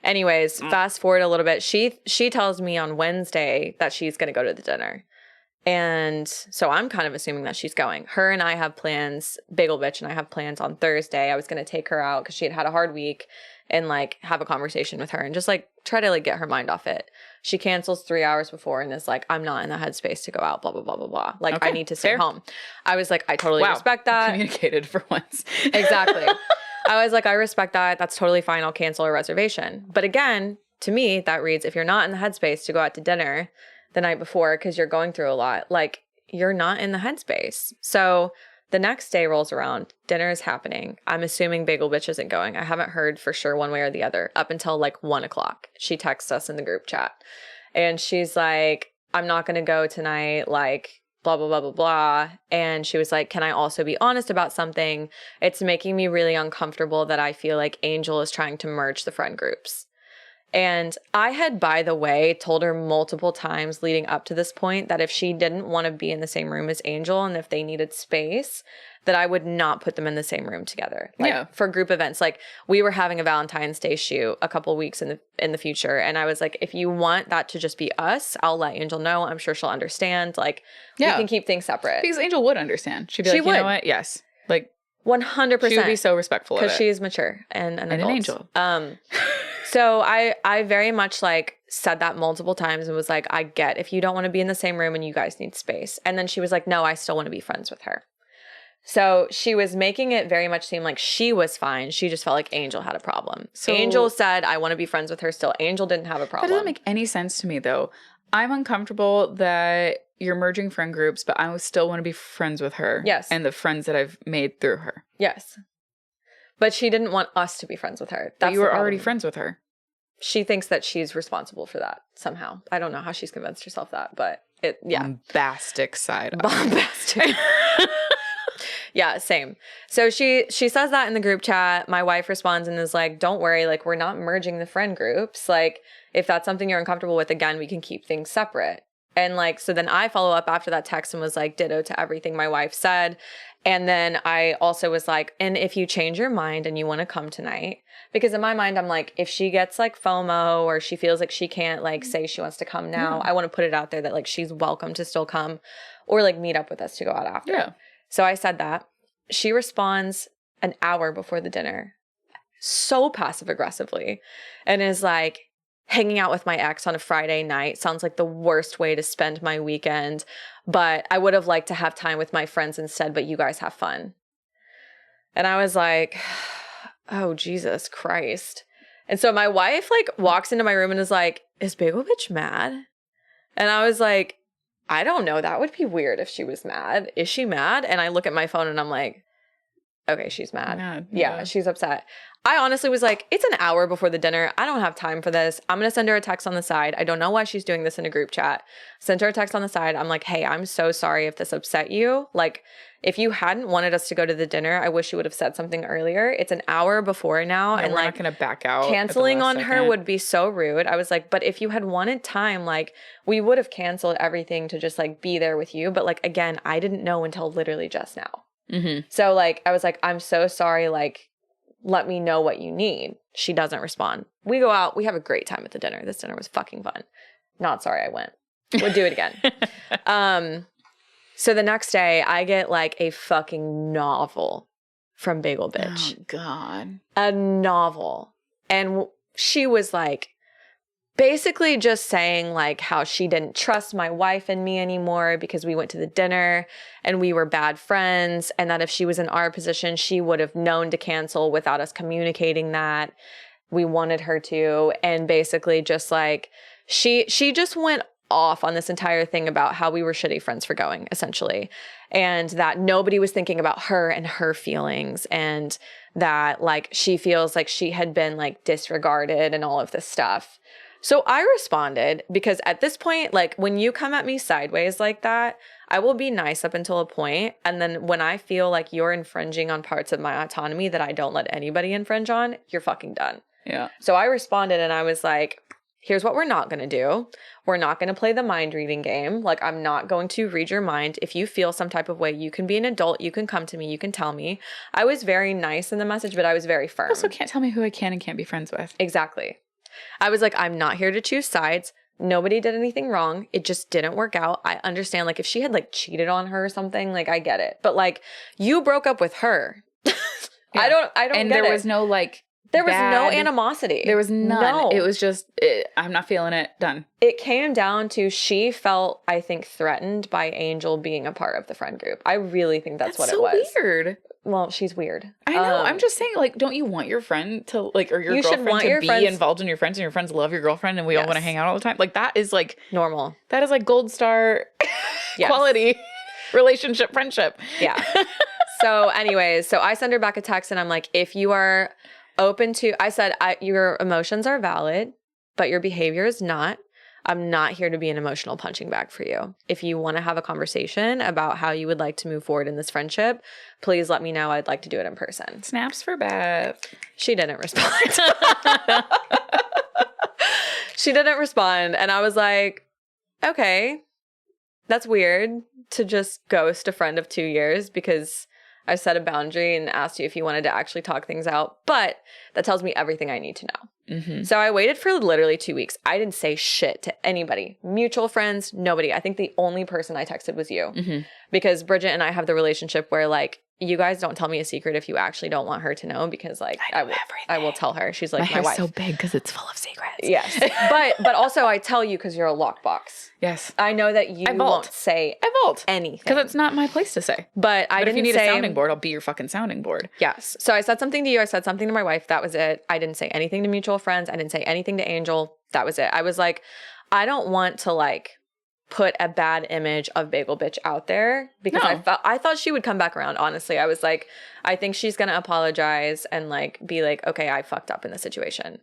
S1: Anyways, fast forward a little bit. She tells me on Wednesday that she's going to go to the dinner. And so I'm kind of assuming that she's going. Her and I have plans, Bagel Bitch and I have plans on Thursday. I was going to take her out because she had a hard week and like have a conversation with her and just like try to like get her mind off it. She cancels 3 hours before and is like, I'm not in the headspace to go out, blah, blah, blah, blah, blah. Like, I need to stay home. I was like, I totally respect that.
S2: Communicated for once.
S1: Exactly. I was like, I respect that. That's totally fine. I'll cancel a reservation. But again, to me, that reads, if you're not in the headspace to go out to dinner the night before because you're going through a lot, like, you're not in the headspace. So the next day rolls around. Dinner is happening. I'm assuming Bagel Bitch isn't going. I haven't heard for sure one way or the other up until like 1 o'clock. She texts us in the group chat and she's like, I'm not going to go tonight. Like, blah, blah, blah, blah, blah. And she was like, can I also be honest about something? It's making me really uncomfortable that I feel like Angel is trying to merge the friend groups. And I had, by the way, told her multiple times leading up to this point that if she didn't want to be in the same room as Angel and if they needed space, that I would not put them in the same room together. Like for group events. Like we were having a Valentine's Day shoot a couple weeks in the future. And I was like, if you want that to just be us, I'll let Angel know. I'm sure she'll understand. Like we can keep things separate.
S2: Because Angel would understand. She'd be like, you know what? Yes. Like
S1: 100%.
S2: She would be so respectful of it.
S1: Because she is mature and an adult.
S2: An angel.
S1: So I very much like said that multiple times and was like, I get if you don't want to be in the same room and you guys need space. And then she was like, no, I still want to be friends with her. So she was making it very much seem like she was fine. She just felt like Angel had a problem. So Angel said, I want to be friends with her still. Angel didn't have a problem.
S2: That doesn't make any sense to me though. I'm uncomfortable that you're merging friend groups, but I still want to be friends with her.
S1: Yes.
S2: And the friends that I've made through her.
S1: Yes. But she didn't want us to be friends with her.
S2: But you were already friends with her.
S1: She thinks that she's responsible for that somehow. I don't know how she's convinced herself that, but
S2: Bombastic side.
S1: Bombastic. Yeah, same. So she says that in the group chat. My wife responds and is like, don't worry, like, we're not merging the friend groups. Like, if that's something you're uncomfortable with, again, we can keep things separate. And like, so then I follow up after that text and was like, ditto to everything my wife said. And then I also was like, and if you change your mind and you want to come tonight, because in my mind, I'm like, if she gets like FOMO or she feels like she can't like say she wants to come now, I want to put it out there that like she's welcome to still come or like meet up with us to go out after.
S2: Yeah.
S1: So I said that. She responds an hour before the dinner, so passive aggressively, and is like, hanging out with my ex on a Friday night sounds like the worst way to spend my weekend, but I would have liked to have time with my friends instead, but you guys have fun. And I was like, oh, Jesus Christ. And so my wife like walks into my room and is like, is Bagel Bitch mad? And I was like, I don't know. That would be weird if she was mad. Is she mad? And I look at my phone and I'm like, okay, she's mad. Yeah, she's upset. I honestly was like, it's an hour before the dinner. I don't have time for this. I'm going to send her a text on the side. I don't know why she's doing this in a group chat. Sent her a text on the side. I'm like, hey, I'm so sorry if this upset you. Like, if you hadn't wanted us to go to the dinner, I wish you would have said something earlier. It's an hour before now.
S2: Yeah,
S1: and
S2: we're
S1: like,
S2: not going to back out.
S1: Canceling on her would be so rude. I was like, but if you had wanted time, like, we would have canceled everything to just like be there with you. But like, again, I didn't know until literally just now.
S2: Mm-hmm.
S1: So like, I was like, I'm so sorry. Like, let me know what you need. She doesn't respond. We go out. We have a great time at the dinner. This dinner was fucking fun. Not sorry I went. Would do it again. So the next day I get like a fucking novel from Bagel Bitch.
S2: Oh, God.
S1: A novel. And she was like, basically just saying like how she didn't trust my wife and me anymore because we went to the dinner and we were bad friends, and that if she was in our position, she would have known to cancel without us communicating that. We wanted her to. And basically just like, she just went off on this entire thing about how we were shitty friends for going, essentially. And that nobody was thinking about her and her feelings, and that like she feels like she had been like disregarded and all of this stuff. So I responded, because at this point, like when you come at me sideways like that, I will be nice up until a point. And then when I feel like you're infringing on parts of my autonomy that I don't let anybody infringe on, you're fucking done.
S2: Yeah.
S1: So I responded and I was like, here's what we're not going to do. We're not going to play the mind reading game. Like, I'm not going to read your mind. If you feel some type of way, you can be an adult. You can come to me. You can tell me. I was very nice in the message, but I was very firm.
S2: You also can't tell me who I can and can't be friends with.
S1: Exactly. I was like, I'm not here to choose sides. Nobody did anything wrong. It just didn't work out. I understand, like, if she had like cheated on her or something, like, I get it. But like, you broke up with her. Yeah. I don't
S2: and
S1: get
S2: there was no like,
S1: there was no animosity.
S2: There was none.
S1: No.
S2: It was just, I'm not feeling it. Done.
S1: It came down to she felt, I think, threatened by Angel being a part of the friend group. I really think that's what
S2: so
S1: it was.
S2: Weird.
S1: Well, she's weird.
S2: I know. I'm just saying, like, don't you want your friend to, like, or your girlfriend to be involved in your friends, and your friends love your girlfriend, and we all want to hang out all the time? Like, that is, like...
S1: normal.
S2: That is, like, gold star quality relationship, friendship.
S1: Yeah. So, anyways, so I send her back a text, and I'm like, if you are open to... I said, your emotions are valid, but your behavior is not. I'm not here to be an emotional punching bag for you. If you want to have a conversation about how you would like to move forward in this friendship, please let me know. I'd like to do it in person.
S2: Snaps for Beth.
S1: She didn't respond. She didn't respond. And I was like, okay, that's weird to just ghost a friend of 2 years because I set a boundary and asked you if you wanted to actually talk things out. But that tells me everything I need to know. Mm-hmm. So I waited for literally 2 weeks. I didn't say shit to anybody. Mutual friends, nobody. I think the only person I texted was you. Mm-hmm. Because Brigitte and I have the relationship where, like, you guys don't tell me a secret if you actually don't want her to know, because like I will tell her. She's like my wife.
S2: So big because it's full of secrets.
S1: Yes. but also I tell you because you're a lockbox.
S2: Yes.
S1: I know that you won't say anything.
S2: Because it's not my place to say.
S1: But if you need
S2: a sounding board, I'll be your fucking sounding board.
S1: Yes. So I said something to you. I said something to my wife. That was it. I didn't say anything to mutual friends. I didn't say anything to Angel. That was it. I was like, I don't want to like put a bad image of Bagel Bitch out there because I thought she would come back around. Honestly, I was like, I think she's gonna apologize and like be like, okay, I fucked up in the situation.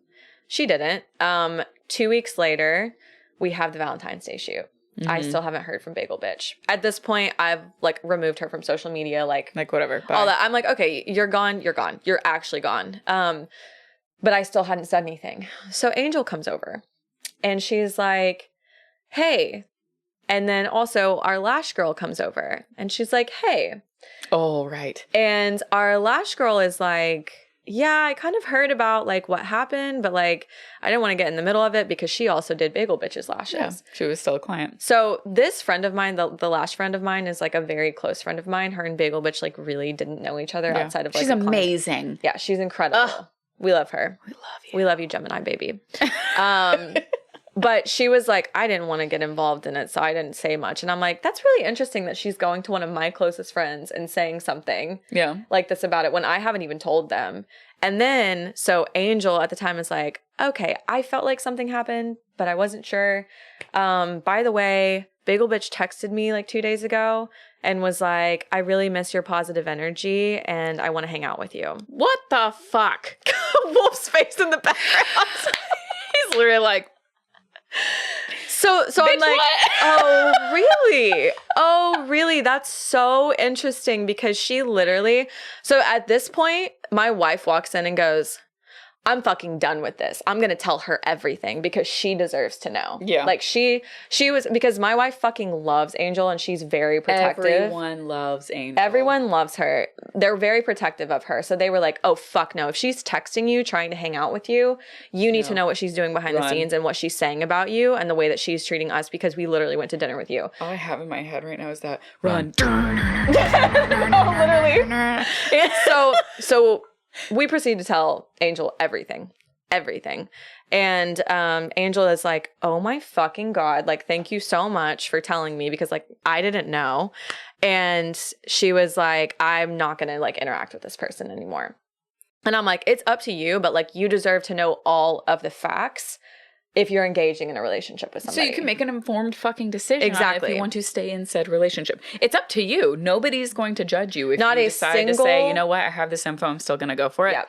S1: She didn't. 2 weeks later, we have the Valentine's Day shoot. I still haven't heard from Bagel Bitch. At this point, I've like removed her from social media, like
S2: whatever, bye.
S1: all that. I'm like, okay, you're gone. You're gone. You're actually gone. But I still hadn't said anything. So Angel comes over and she's like, hey. And then also our Lash girl comes over and she's like, hey.
S2: Oh, right.
S1: And our Lash girl is like, yeah, I kind of heard about like what happened, but like I didn't want to get in the middle of it because she also did Bagel Bitch's lashes.
S2: Yeah, she was still a client.
S1: So this friend of mine, the lash friend of mine, is like a very close friend of mine. Her and Bagel Bitch like really didn't know each other outside of like
S2: she's amazing.
S1: Yeah, she's incredible. Ugh. We love her.
S2: We love you.
S1: We love you, Gemini baby. But she was like, I didn't want to get involved in it, so I didn't say much. And I'm like, that's really interesting that she's going to one of my closest friends and saying something like this about it when I haven't even told them. And then, so Angel at the time is like, okay, I felt like something happened, but I wasn't sure. By the way, Bagel Bitch texted me like 2 days ago and was like, I really miss your positive energy and I want to hang out with you.
S2: What the fuck?
S1: Wolf's face in the background.
S2: He's literally like,
S1: So I'm like,
S2: what?
S1: oh, really? Oh, really? That's so interesting because she literally, so at this point, my wife walks in and goes, I'm fucking done with this. I'm going to tell her everything because she deserves to know.
S2: Yeah.
S1: Like she was, because my wife fucking loves Angel and she's very protective.
S2: Everyone loves Angel.
S1: Everyone loves her. They're very protective of her. So they were like, oh, fuck no. If she's texting you, trying to hang out with you, you need to know what she's doing behind the scenes and what she's saying about you and the way that she's treating us because we literally went to dinner with you.
S2: All I have in my head right now is that run.
S1: No, literally. So we proceed to tell Angel everything. And Angel is like, oh my fucking God, like, thank you so much for telling me because like I didn't know. And she was like, I'm not going to like interact with this person anymore. And I'm like, it's up to you, but like you deserve to know all of the facts if you're engaging in a relationship with somebody.
S2: So you can make an informed fucking decision
S1: exactly
S2: on if you want to stay in said relationship. It's up to you. Nobody's going to judge you if
S1: not
S2: you
S1: a
S2: decide
S1: single,
S2: to say, you know what, I have this info, I'm still going to go for it.
S1: Yeah.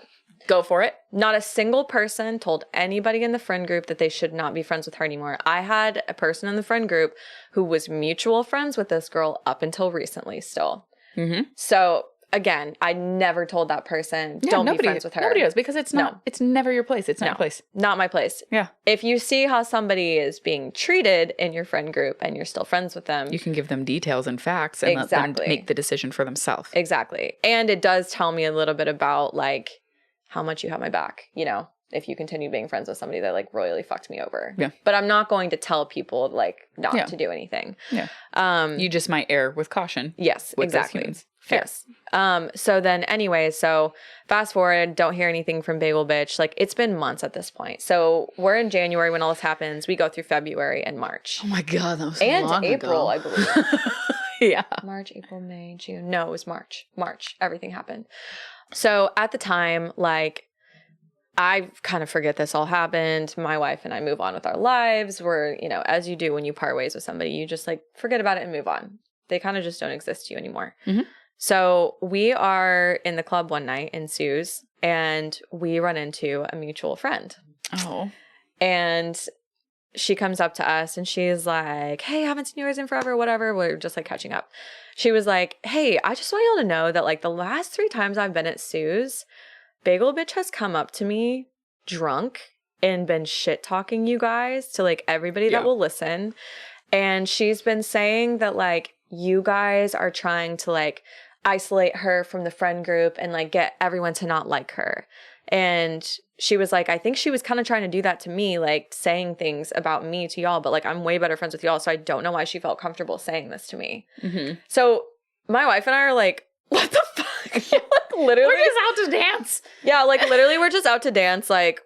S2: Go for it.
S1: Not a single person told anybody in the friend group that they should not be friends with her anymore. I had a person in the friend group who was mutual friends with this girl up until recently still. Mm-hmm. So again, I never told that person, don't be friends with her.
S2: Nobody does because it's not, it's never your place. It's not your place.
S1: Not my place.
S2: Yeah.
S1: If you see how somebody is being treated in your friend group and you're still friends with them,
S2: you can give them details and facts and let them make the decision for themselves.
S1: Exactly. And it does tell me a little bit about like how much you have my back, you know, if you continue being friends with somebody that like royally fucked me over. Yeah. But I'm not going to tell people like not to do anything.
S2: Yeah. You just might err with caution.
S1: Yes, exactly. Yes. So then anyway, so fast forward, don't hear anything from Bagel Bitch. Like it's been months at this point. So we're in January when all this happens. We go through February and March.
S2: Oh my God, that was
S1: and
S2: long
S1: April,
S2: ago.
S1: I believe.
S2: Yeah.
S1: March, April, May, June. No, it was March. Everything happened. So at the time, like I kind of forget this all happened. My wife and I move on with our lives. We're, you know, as you do when you part ways with somebody, you just like forget about it and move on. They kind of just don't exist to you anymore. Mm-hmm. So we are in the club one night in Sue's and we run into a mutual friend. Oh. And she comes up to us and she's like, hey, I haven't seen you guys in forever, whatever. We're just like catching up. She was like, hey, I just want y'all to know that like the last 3 times I've been at Sue's, Bagel Bitch has come up to me drunk and been shit talking you guys to like everybody that will listen. And she's been saying that like you guys are trying to like isolate her from the friend group and like get everyone to not like her. And she was like, I think she was kind of trying to do that to me, like saying things about me to y'all, but like I'm way better friends with y'all. So I don't know why she felt comfortable saying this to me. Mm-hmm. So my wife and I are like, what the fuck? Like, literally,
S2: we're just out to dance.
S1: Yeah, like literally we're just out to dance, like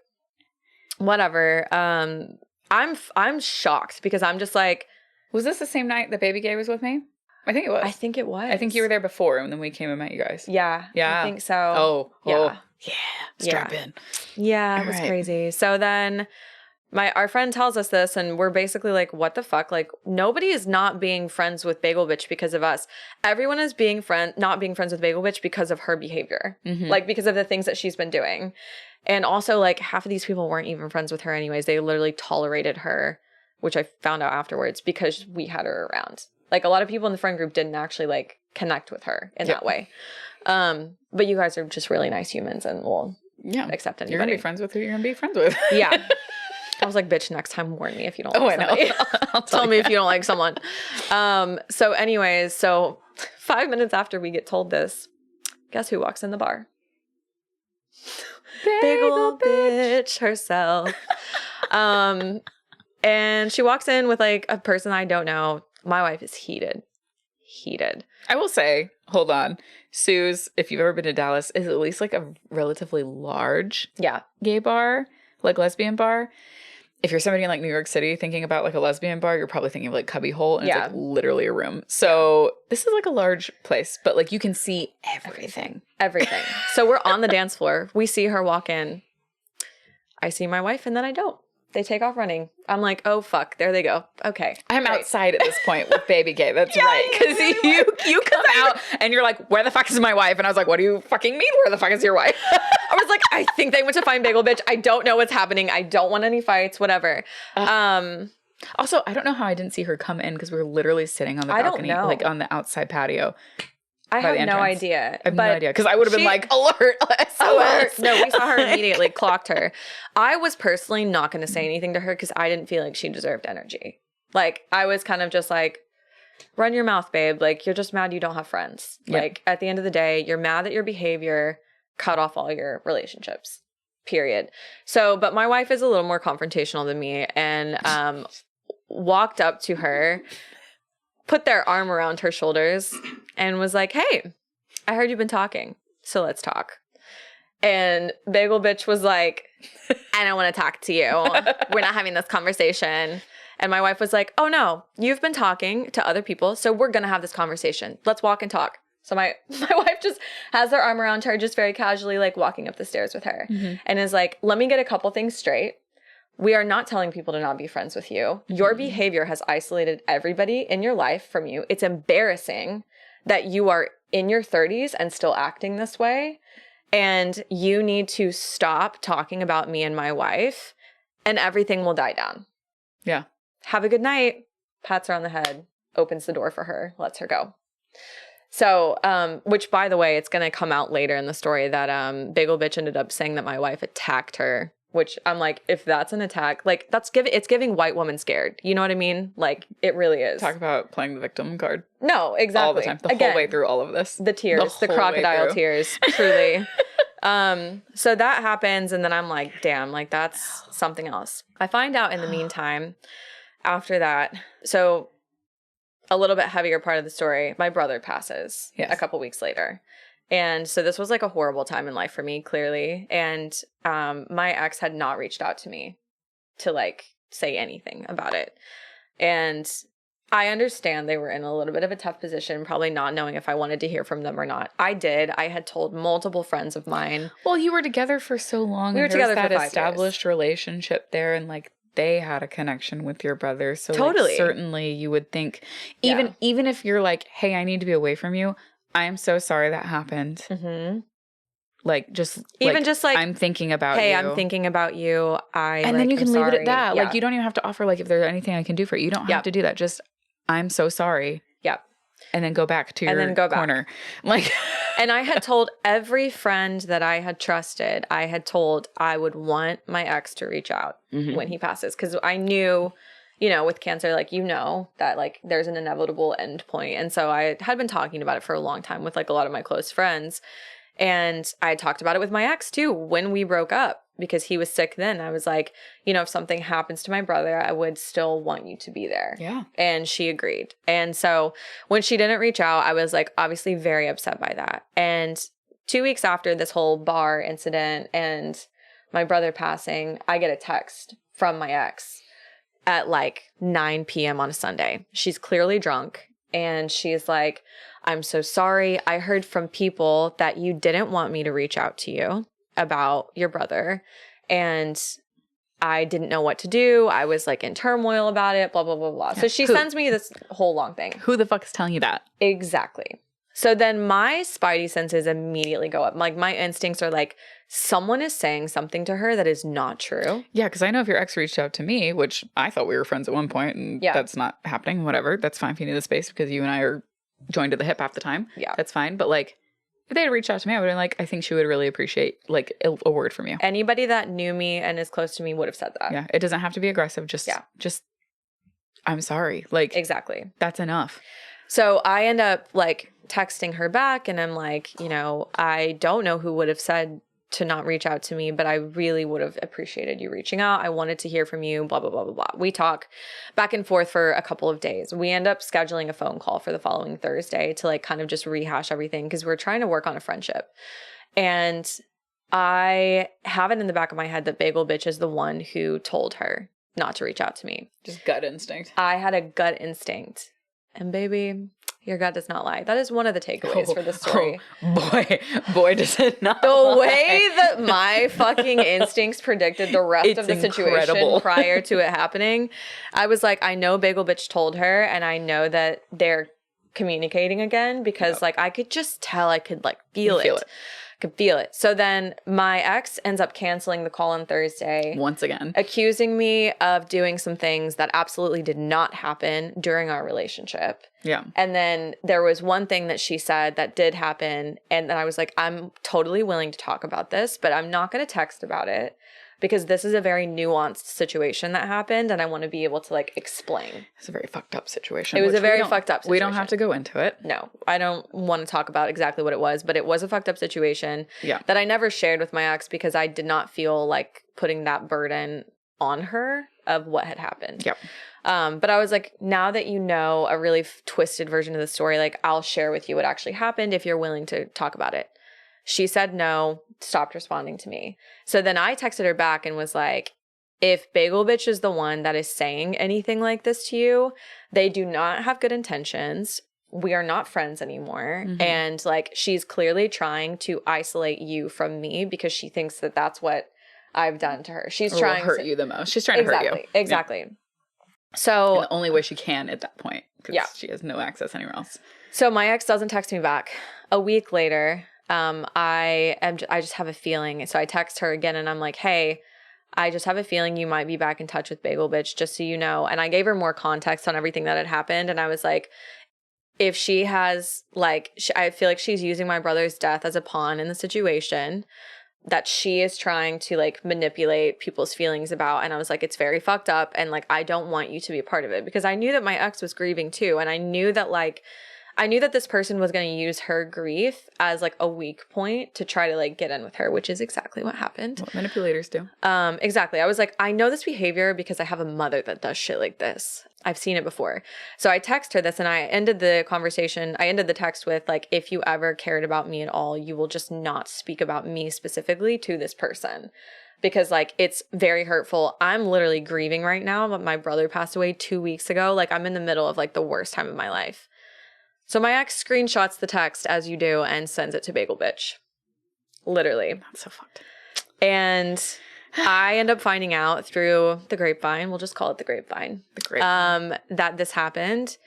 S1: whatever. I'm shocked because I'm just like,
S2: was this the same night that Baby Gay was with me? I think it was.
S1: I think it was.
S2: I think you were there before and then we came and met you guys.
S1: Yeah.
S2: Yeah.
S1: I think so.
S2: Oh.
S1: Yeah.
S2: Yeah. Strap in.
S1: Yeah, it was crazy. So then Our friend tells us this, and we're basically like, what the fuck? Like, nobody is not being friends with Bagel Bitch because of us. Everyone is not being friends with Bagel Bitch because of her behavior. Like, because of the things that she's been doing. And also, like, half of these people weren't even friends with her anyways. They literally tolerated her, which I found out afterwards, because we had her around. Like, a lot of people in the friend group didn't actually, like, connect with her in that way. But you guys are just really nice humans, and will accept anybody.
S2: You're going to be friends with who you're going to be friends with.
S1: Yeah. I was like, bitch, next time warn me if you don't like
S2: I
S1: somebody.
S2: know. I'll
S1: Tell me if you don't like someone. So anyways, 5 minutes after we get told this, guess who walks in the bar? Bagel bitch herself. And she walks in with like a person I don't know. My wife is heated.
S2: I will say, hold on. Sue's, if you've ever been to Dallas, is at least like a relatively large gay bar, like lesbian bar. If you're somebody in like New York City thinking about like a lesbian bar, you're probably thinking of like Cubby Hole, and it's like literally a room. So this is like a large place, but like you can see everything. So we're on the dance floor. We see her walk in. I see my wife, and then I don't. They take off running. I'm like, oh fuck, there they go. Okay, I'm outside at this point with baby gay. That's right, because you come out and you're like, where the fuck is my wife? And I was like, what do you fucking mean? Where the fuck is your wife?
S1: I was like, I think they went to find Bagel Bitch. I don't know what's happening. I don't want any fights. Whatever.
S2: Also, I don't know how I didn't see her come in because we were literally sitting on the balcony, like on the outside patio.
S1: I have no idea.
S2: I have no idea because I would have been like, alert, SOS.
S1: No, we saw her immediately, clocked her. I was personally not going to say anything to her because I didn't feel like she deserved energy. Like, I was kind of just like, run your mouth, babe. Like, you're just mad you don't have friends. Yep. Like, at the end of the day, you're mad at your behavior, cut off all your relationships, period. So, but my wife is a little more confrontational than me, and walked up to her, put their arm around her shoulders, and was like, hey, I heard you've been talking, so let's talk. And Bagel Bitch was like, I don't want to talk to you. We're not having this conversation. And my wife was like, oh no, you've been talking to other people, so we're going to have this conversation. Let's walk and talk. So my wife just has her arm around her, just very casually, like walking up the stairs with her, and is like, let me get a couple things straight. We are not telling people to not be friends with you. Your behavior has isolated everybody in your life from you. It's embarrassing that you are in your 30s and still acting this way. And you need to stop talking about me and my wife, and everything will die down.
S2: Yeah.
S1: Have a good night. Pats her on the head, opens the door for her, lets her go. So, which, by the way, it's going to come out later in the story that Bagel Bitch ended up saying that my wife attacked her. Which I'm like, if that's an attack, like it's giving white woman scared. You know what I mean? Like, it really is.
S2: Talk about playing the victim card.
S1: No, exactly.
S2: All the time. The whole way through all of this.
S1: The tears, the crocodile tears, truly. So that happens. And then I'm like, damn, like that's something else. I find out in the meantime, after that, so a little bit heavier part of the story, my brother passes a couple weeks later. And so this was like a horrible time in life for me, clearly. And my ex had not reached out to me to like say anything about it. And I understand they were in a little bit of a tough position, probably not knowing if I wanted to hear from them or not. I did. I had told multiple friends of mine.
S2: Well, you were together for so long.
S1: We were together for 5 years.
S2: Established relationship there, and like they had a connection with your brother. So
S1: totally,
S2: like, certainly you would think, even if you're like, hey, I need to be away from you. I am so sorry that happened. Mm-hmm. Like, just like, I'm thinking about you.
S1: Hey, I'm thinking about you.
S2: And then you can leave it at that. Yeah. Like, you don't even have to offer, like, if there's anything I can do for you. You don't have to do that. Just, I'm so sorry.
S1: Yep.
S2: And then go back to your corner. Like,
S1: and I had told every friend that I had trusted, I had told I would want my ex to reach out when he passes. Because I knew, you know, with cancer, like, you know, that like there's an inevitable end point. And so I had been talking about it for a long time with like a lot of my close friends. And I talked about it with my ex too when we broke up, because he was sick then. I was like, you know, if something happens to my brother, I would still want you to be there.
S2: Yeah.
S1: And she agreed. And so when she didn't reach out, I was like obviously very upset by that. And 2 weeks after this whole bar incident and my brother passing, I get a text from my ex at like 9 p.m. on a Sunday. She's clearly drunk. And she's like, I'm so sorry. I heard from people that you didn't want me to reach out to you about your brother. And I didn't know what to do. I was like in turmoil about it, blah, blah, blah, blah. So she sends me this whole long thing.
S2: Who the fuck is telling you that?
S1: Exactly. So then my spidey senses immediately go up. Like my instincts are like, someone is saying something to her that is not true.
S2: Yeah, because I know if your ex reached out to me, which I thought we were friends at one point, and that's not happening, whatever. That's fine if you need the space because you and I are joined at the hip half the time.
S1: Yeah.
S2: That's fine. But like, if they had reached out to me, I would have been like, I think she would really appreciate like a word from you.
S1: Anybody that knew me and is close to me would have said that.
S2: Yeah. It doesn't have to be aggressive. Just, I'm sorry. Like,
S1: exactly.
S2: That's enough.
S1: So I end up like texting her back and I'm like, I don't know who would have said to not reach out to me, but I really would have appreciated you reaching out. I wanted to hear from you, blah, blah, blah, blah, blah. We talk back and forth for a couple of days. We end up scheduling a phone call for the following Thursday to like kind of just rehash everything because we're trying to work on a friendship. And I have it in the back of my head that Bagel Bitch is the one who told her not to reach out to me.
S2: Just gut instinct.
S1: I had a gut instinct. And baby, your gut does not lie. That is one of the takeaways for this story.
S2: Boy, does it not
S1: The
S2: lie.
S1: way that my fucking instincts predicted the rest of the situation prior to it happening, I was like, I know Bagel Bitch told her, and I know that they're communicating again because like I could just tell, I could like feel it. Could feel it. So then my ex ends up canceling the call on Thursday.
S2: Once again.
S1: Accusing me of doing some things that absolutely did not happen during our relationship.
S2: Yeah.
S1: And then there was one thing that she said that did happen. And then I was like, I'm totally willing to talk about this, but I'm not going to text about it because this is a very nuanced situation that happened. And I want to be able to like explain.
S2: It's a very fucked up situation.
S1: It was a very fucked up situation.
S2: We don't have to go into it.
S1: No, I don't want to talk about exactly what it was, but it was a fucked up situation that I never shared with my ex because I did not feel like putting that burden on her of what had happened.
S2: Yep.
S1: But I was like, now that you know a really twisted version of the story, like I'll share with you what actually happened if you're willing to talk about it. She said no, stopped responding to me. So then I texted her back and was like, if Bagel Bitch is the one that is saying anything like this to you, they do not have good intentions. We are not friends anymore. Mm-hmm. And like, she's clearly trying to isolate you from me because she thinks that that's what I've done to her. She's trying
S2: to hurt you the most. She's trying to hurt you.
S1: Exactly. Yeah.
S2: So and the only way she can at that point, because she has no access anywhere else.
S1: So my ex doesn't text me back. A week later, I just have a feeling. So I text her again and I'm like, hey, I just have a feeling you might be back in touch with Bagel Bitch, just so you know. And I gave her more context on everything that had happened. And I was like, if she has like, I feel like she's using my brother's death as a pawn in the situation that she is trying to like manipulate people's feelings about. And I was like, it's very fucked up. And like, I don't want you to be a part of it because I knew that my ex was grieving too. And I knew that this person was going to use her grief as like a weak point to try to like get in with her, which is exactly what happened.
S2: What manipulators do.
S1: Exactly. I was like, I know this behavior because I have a mother that does shit like this. I've seen it before. So I text her this and I ended the text with like, if you ever cared about me at all, you will just not speak about me specifically to this person. Because like, it's very hurtful. I'm literally grieving right now, but my brother passed away 2 weeks ago. Like I'm in the middle of like the worst time of my life. So my ex screenshots the text as you do and sends it to Bagel Bitch. Literally.
S2: That's so fucked.
S1: And I end up finding out through the grapevine, we'll just call it the grapevine, that this happened,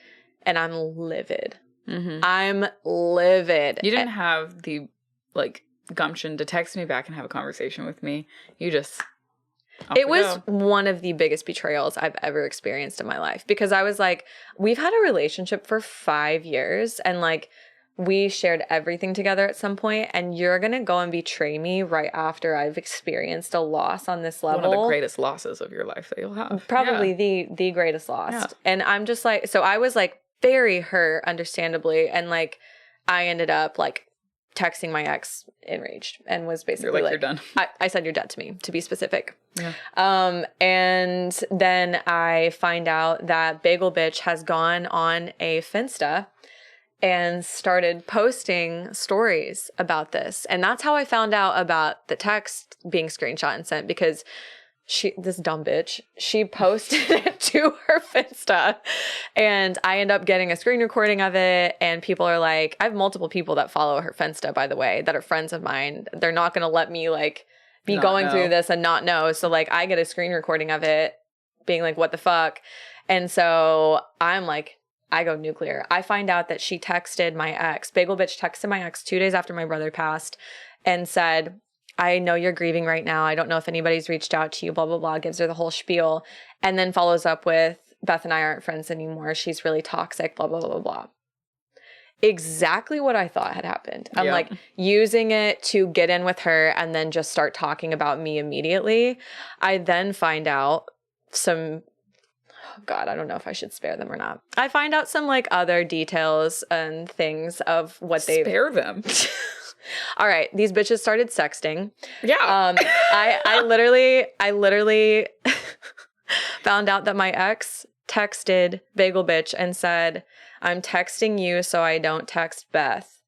S1: and I'm livid. Mm-hmm. I'm livid.
S2: You didn't have the like gumption to text me back and have a conversation with me. You just...
S1: It was one of the biggest betrayals I've ever experienced in my life because I was like, we've had a relationship for 5 years and like we shared everything together at some point and you're going to go and betray me right after I've experienced a loss on this level.
S2: One of the greatest losses of your life that you'll have.
S1: Probably the greatest loss. Yeah. And I'm just like, so I was like very hurt, understandably. And like, I ended up like texting my ex enraged and was basically like,
S2: you're done.
S1: I said you're dead to me, to be specific. Yeah. And then I find out that Bagel Bitch has gone on a Finsta and started posting stories about this. And that's how I found out about the text being screenshot and sent because this dumb bitch, she posted it to her Finsta and I end up getting a screen recording of it and people are like, I have multiple people that follow her Finsta, by the way, that are friends of mine. They're not going to let me like be
S2: Not
S1: going
S2: know.
S1: through this and not know. So like I get a screen recording of it being like, what the fuck? And so I'm like, I go nuclear. I find out that she texted my ex. Bagel Bitch texted my ex 2 days after my brother passed and said, I know you're grieving right now. I don't know if anybody's reached out to you, blah, blah, blah. Gives her the whole spiel. And then follows up with, Beth and I aren't friends anymore. She's really toxic, blah, blah, blah, blah. Exactly what I thought had happened. I'm like using it to get in with her and then just start talking about me immediately. I then find out some, oh God, I don't know if I should spare them or not. I find out some like other details and things of what they
S2: Spare them.
S1: All right, these bitches started sexting.
S2: Yeah.
S1: I literally found out that my ex texted Bagel Bitch and said, I'm texting you so I don't text Beth.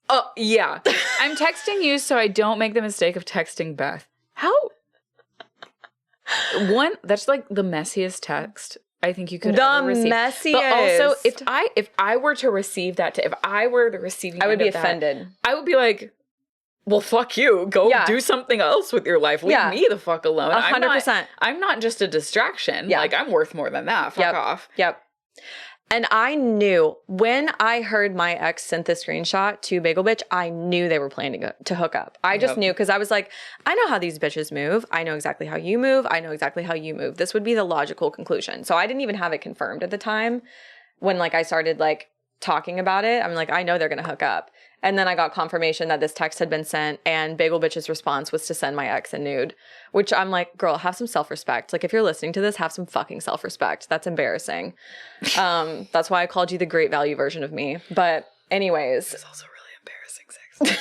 S2: Oh, yeah. I'm texting you so I don't make the mistake of texting Beth. How? That's like the messiest text I think you could ever receive.
S1: The messiest.
S2: But also, if I were to receive that, if I were the receiving
S1: I would
S2: end
S1: be
S2: of that,
S1: offended.
S2: I would be like, well, fuck you. Go do something else with your life. Leave me the fuck alone.
S1: 100%.
S2: I'm not just a distraction.
S1: Yeah.
S2: Like, I'm worth more than that. Fuck off.
S1: Yep. And I knew when I heard my ex sent the screenshot to Bagel Bitch, I knew they were planning to hook up. I just knew because I was like, I know how these bitches move. I know exactly how you move. I know exactly how you move. This would be the logical conclusion. So I didn't even have it confirmed at the time when like I started like talking about it. I'm like, I know they're going to hook up. And then I got confirmation that this text had been sent and Bagel Bitch's response was to send my ex a nude, which I'm like, girl, have some self-respect. Like if you're listening to this, have some fucking self-respect. That's embarrassing. That's why I called you the great value version of me. But anyways.
S2: It's also really embarrassing sex.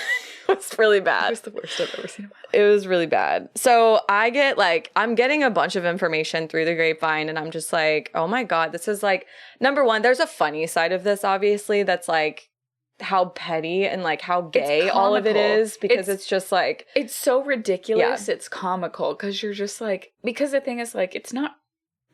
S1: It was really bad.
S2: It was the worst I've ever seen in my life.
S1: It was really bad. So I get like, I'm getting a bunch of information through the grapevine and I'm just like, oh my God, this is like, number one, there's a funny side of this, obviously, that's like, how petty and like how gay all of it is because it's just like
S2: it's so ridiculous. It's comical because you're just like, because the thing is like it's not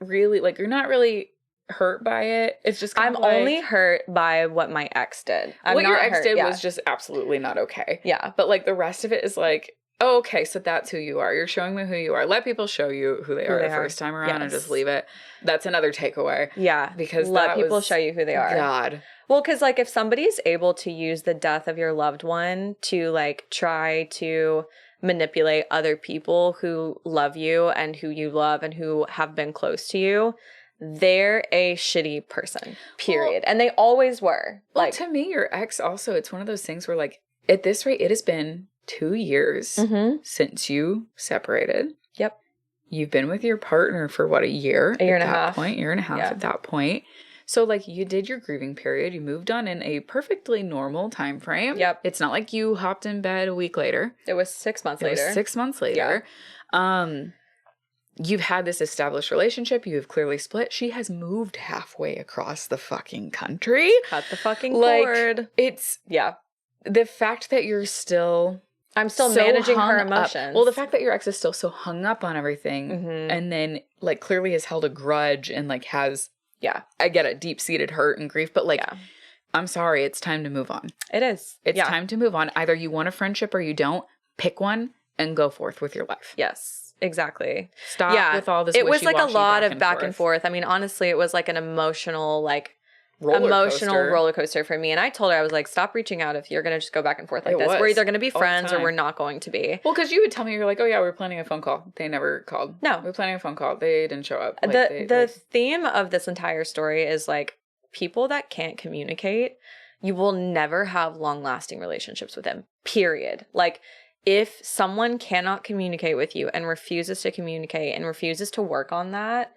S2: really like you're not really hurt by it. It's just
S1: I'm
S2: like,
S1: only hurt by what my ex did.
S2: What your ex did was just absolutely not okay.
S1: Yeah,
S2: but like the rest of it is like, oh, okay, so that's who you are. You're showing me who you are. Let people show you who they are the first time around and just leave it. That's another takeaway.
S1: Yeah,
S2: because
S1: let people show you who they are.
S2: God.
S1: Well, because like if somebody's able to use the death of your loved one to like try to manipulate other people who love you and who you love and who have been close to you, they're a shitty person, period. And they always were.
S2: Like, to me, your ex also, it's one of those things where like at this rate, it has been 2 years since you separated.
S1: Yep.
S2: You've been with your partner for what, a year?
S1: A year and a half.
S2: Year and a half at that point. So, like, you did your grieving period. You moved on in a perfectly normal time frame.
S1: Yep.
S2: It's not like you hopped in bed a week later.
S1: It was 6 months later.
S2: It was 6 months later. Yeah. You've had this established relationship. You have clearly split. She has moved halfway across the fucking country.
S1: Cut the fucking cord.
S2: It's...
S1: Yeah.
S2: The fact that you're still...
S1: I'm still managing her emotions.
S2: Well, the fact that your ex is still so hung up on everything and then, like, clearly has held a grudge and, like, has... Yeah, I get it. Deep-seated hurt and grief, but like, I'm sorry, it's time to move on.
S1: It is.
S2: It's time to move on. Either you want a friendship or you don't. Pick one and go forth with your life.
S1: Yes, exactly.
S2: Stop with all this.
S1: It was like a lot of back and forth. I mean, honestly, it was like an emotional, like roller coaster for me. And I told her, I was like, stop reaching out if you're going to just go back and forth like this. We're either going to be friends or we're not going to be.
S2: Well, because you would tell me, you're like, oh yeah, we were planning a phone call. They never called.
S1: No.
S2: We were planning a phone call. They didn't show up. Like,
S1: the theme of this entire story is like people that can't communicate, you will never have long lasting relationships with them, period. Like if someone cannot communicate with you and refuses to communicate and refuses to work on that,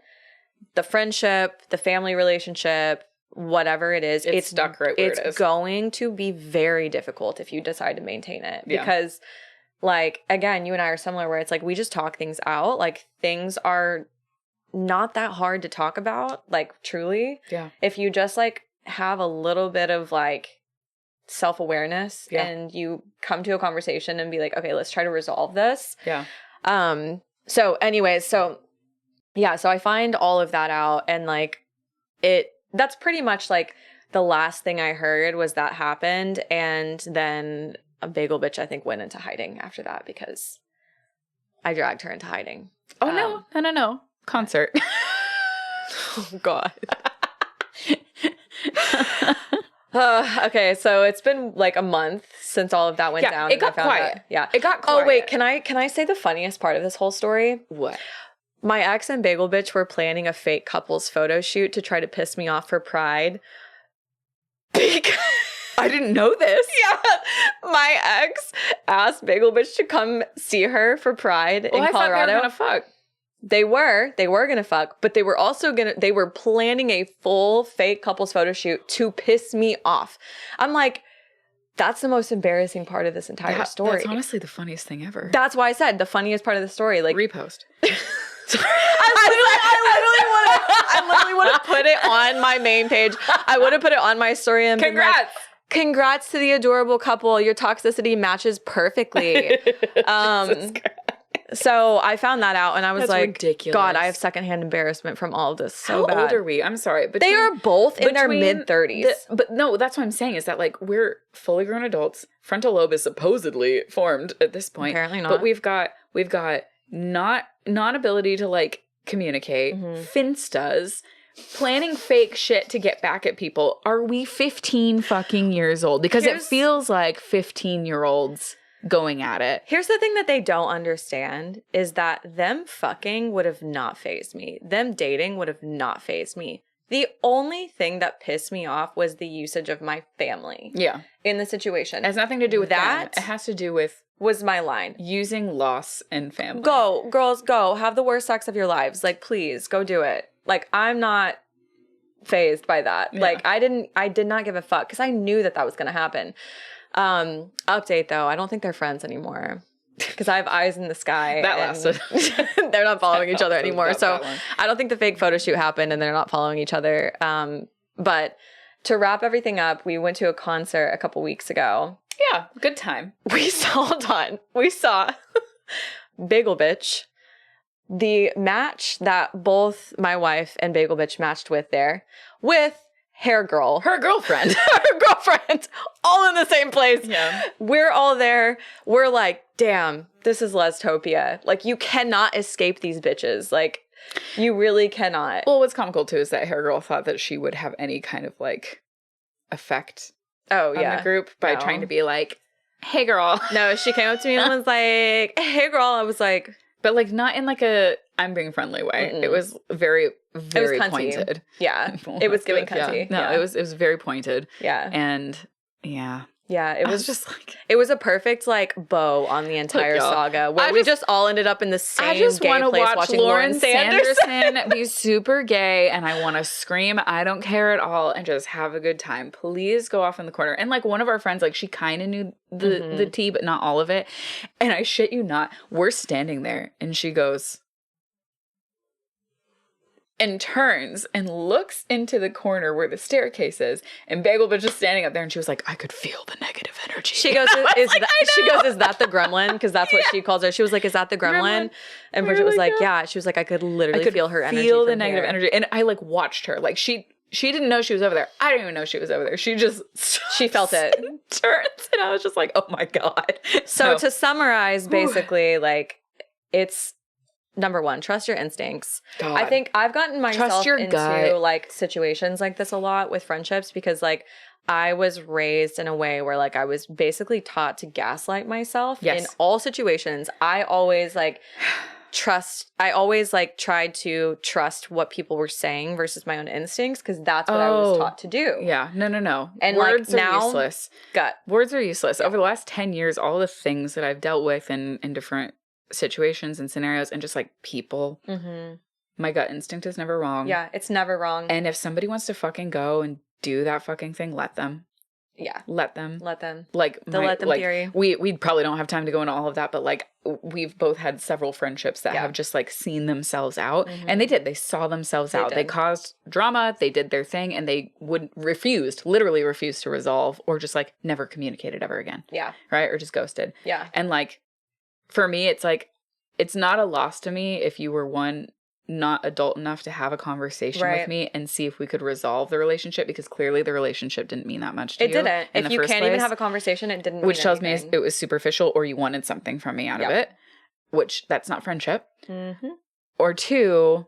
S1: the friendship, the family relationship, whatever it is, it's
S2: stuck right where it is.
S1: It's going to be very difficult if you decide to maintain it because like, again, you and I are similar where it's like, we just talk things out. Like things are not that hard to talk about, like truly.
S2: Yeah.
S1: If you just like have a little bit of like self-awareness and you come to a conversation and be like, okay, let's try to resolve this.
S2: Yeah.
S1: So anyways, so I find all of that out and like that's pretty much like the last thing I heard was that happened. And then a Bagel Bitch, I think, went into hiding after that because I dragged her into hiding.
S2: Oh, no. Concert.
S1: Oh, God. Okay, so it's been like a month since all of that went down.
S2: It got quiet.
S1: It got quiet. Oh, wait, can I say the funniest part of this whole story?
S2: What?
S1: My ex and Bagel Bitch were planning a fake couples photo shoot to try to piss me off for Pride.
S2: I didn't know this.
S1: Yeah. My ex asked Bagel Bitch to come see her for Pride in Colorado.
S2: I thought they were gonna fuck.
S1: They were gonna fuck, but they were planning a full fake couples photo shoot to piss me off. I'm like, that's the most embarrassing part of this entire story.
S2: That's honestly the funniest thing ever.
S1: That's why I said the funniest part of the story. Like,
S2: repost.
S1: I literally would have put it on my main page. I would have put it on my story and been like, congrats to the adorable couple. Your toxicity matches perfectly. So I found that out and I was like, ridiculous. God, I have secondhand embarrassment from all of this. So bad.
S2: How old are we? I'm sorry.
S1: They are both in their mid-30s.
S2: But no, that's what I'm saying is that like we're fully grown adults. Frontal lobe is supposedly formed at this point.
S1: Apparently not.
S2: But we've got non-ability to like communicate, finstas, planning fake shit to get back at people. Are we 15 fucking years old? Because it feels like 15-year-olds going at it.
S1: Here's the thing that they don't understand is that them fucking would have not fazed me. Them dating would have not fazed me. The only thing that pissed me off was the usage of my family. Yeah. In the situation.
S2: It has nothing to do with that. It has to do with
S1: was my line.
S2: Using loss and family.
S1: Go, girls, go. Have the worst sex of your lives. Like, please, go do it. Like, I'm not fazed by that. Yeah. Like, I did not give a fuck because I knew that was going to happen. Update though, I don't think they're friends anymore because I have eyes in the sky.
S2: That lasted.
S1: They're not following each other anymore. So I don't think the fake photo shoot happened and they're not following each other. But to wrap everything up, we went to a concert a couple weeks ago.
S2: Yeah, good time.
S1: We saw Bagel Bitch, the match that both my wife and Bagel Bitch matched with there, with Hair Girl.
S2: Her girlfriend.
S1: Her girlfriend. All in the same place.
S2: Yeah.
S1: We're all there. We're like, damn, this is Lestopia. Like, you cannot escape these bitches. Like, you really cannot.
S2: Well, what's comical, too, is that Hair Girl thought that she would have any kind of, like, effect on the group by trying to be like, hey, girl.
S1: No, she came up to me and was like, hey, girl. I was like...
S2: But, like, not in, like, a I'm being friendly way. Mm-mm. It was very, very pointed.
S1: Yeah. It was giving cunty.
S2: Yeah. No, it was very pointed.
S1: Yeah.
S2: And, yeah.
S1: Yeah, it was just like... It was a perfect, like, bow on the entire saga where we just all ended up in the same gay place watching Lauren Sanderson
S2: be super gay, and I want to scream, I don't care at all, and just have a good time. Please go off in the corner. And, like, one of our friends, like, she kind of knew the tea, but not all of it. And I shit you not, we're standing there, and she goes... and turns and looks into the corner where the staircase is, and Bagel Bitch is standing up there, and she was like, I could feel the negative energy.
S1: She goes, is that the gremlin? Because that's what she calls her. She was like, is that the gremlin? And Bridget was like, yeah. She was like, I could literally feel her energy.
S2: Feel the negative energy. And I like watched her. Like she didn't know she was over there. I didn't even know she was over there. She felt it. Turns, and I was just like, oh my God.
S1: So to summarize, basically, like, it's number one, trust your instincts. God. I think I've gotten myself into like situations like this a lot with friendships because like I was raised in a way where like I was basically taught to gaslight myself in all situations. I always tried to trust what people were saying versus my own instincts because that's what I was taught to do.
S2: Yeah. No.
S1: And
S2: words
S1: like
S2: are useless. Words are useless. Over the last 10 years, all the things that I've dealt with in different situations and scenarios and just like people, my gut instinct is never wrong.
S1: Yeah, it's never wrong.
S2: And if somebody wants to fucking go and do that fucking thing, let them.
S1: Yeah.
S2: Let them.
S1: Like the let them theory.
S2: We probably don't have time to go into all of that, but like we've both had several friendships that have just like seen themselves out. And they saw themselves out. They caused drama, they did their thing, and they literally refused to resolve or just like never communicated ever again.
S1: Yeah.
S2: Right? Or just ghosted.
S1: Yeah.
S2: And like for me, it's like, it's not a loss to me if you were not adult enough to have a conversation with me and see if we could resolve the relationship because clearly the relationship didn't mean that much to you.
S1: It didn't. If you can't even have a conversation, it didn't mean
S2: which tells me it was superficial or you wanted something from me out of it. which that's not friendship.
S1: Mm-hmm.
S2: Or 2,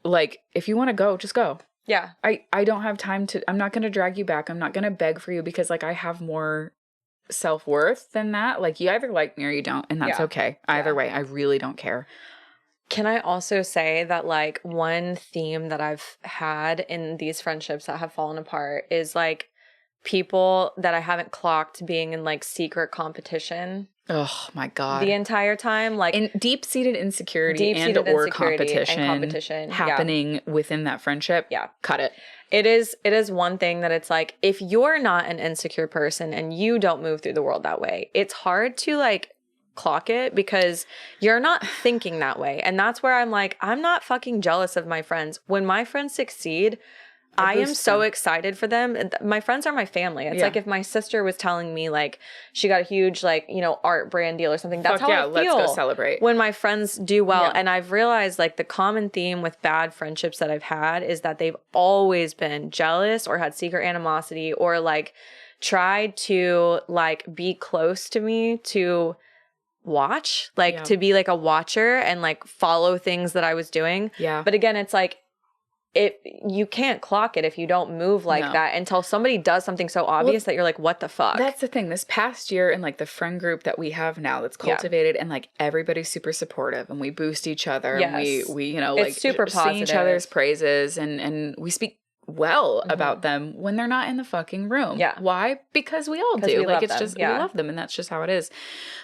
S2: like, if you want to go, just go.
S1: Yeah.
S2: I don't have time to, I'm not going to drag you back. I'm not going to beg for you because like I have more self-worth than that. Like you either like me or you don't, and that's okay. Either way, I really don't care.
S1: Can I also say that like one theme that I've had in these friendships that have fallen apart is like people that I haven't clocked being in like secret competition.
S2: Oh my God.
S1: The entire time, like
S2: in deep-seated insecurity and competition happening within that friendship.
S1: Yeah.
S2: Cut it.
S1: It is one thing that it's like, if you're not an insecure person and you don't move through the world that way, it's hard to like clock it because you're not thinking that way. And that's where I'm like, I'm not fucking jealous of my friends. When my friends succeed, I am so excited for them. My friends are my family. It's like if my sister was telling me like she got a huge like, you know, art brand deal or something. That's how I feel.
S2: Let's go celebrate.
S1: When my friends do well. And I've realized like the common theme with bad friendships that I've had is that they've always been jealous or had secret animosity or like tried to like be close to me to watch, like to be like a watcher and like follow things that I was doing.
S2: Yeah.
S1: But again, it's like, you can't clock it if you don't move like that until somebody does something so obvious that you're like, what the fuck?
S2: That's the thing. This past year and like the friend group that we have now that's cultivated and like everybody's super supportive and we boost each other and we you know, like
S1: it's super positive.
S2: Sing each other's praises and we speak well about them when they're not in the fucking room.
S1: Yeah.
S2: Why? Because we all do. Like it's just we love them and that's just how it is.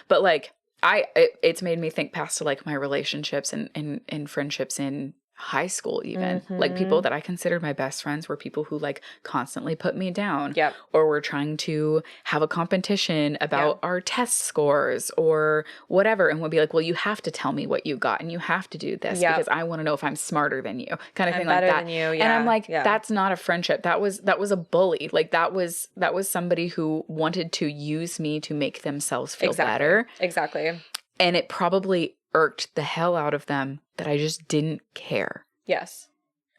S2: But like it's made me think past to like my relationships and friendships in high school even. Like people that I considered my best friends were people who like constantly put me down. Or were trying to have a competition about our test scores or whatever and would be like, well, you have to tell me what you got and you have to do this because I want to know if I'm smarter than you, kind of thing like that.
S1: Than you,
S2: and I'm like, that's not a friendship. That was a bully. Like that was somebody who wanted to use me to make themselves feel better.
S1: Exactly.
S2: And it probably irked the hell out of them that I just didn't care.
S1: Yes.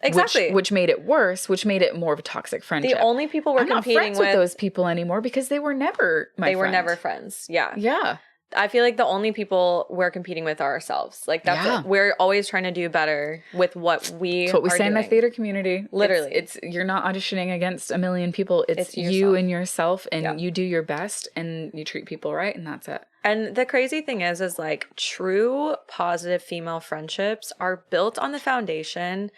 S1: Exactly.
S2: Which made it worse, which made it more of a toxic friendship.
S1: The only people we're competing
S2: with those people anymore because they were never my friend.
S1: They were never friends. Yeah.
S2: Yeah.
S1: I feel like the only people we're competing with are ourselves. Like that's we're always trying to do better with what
S2: That's what we say in the theater community.
S1: Literally.
S2: It's you're not auditioning against a million people. It's you and yourself and you do your best and you treat people right and that's it.
S1: And the crazy thing is like true positive female friendships are built on the foundation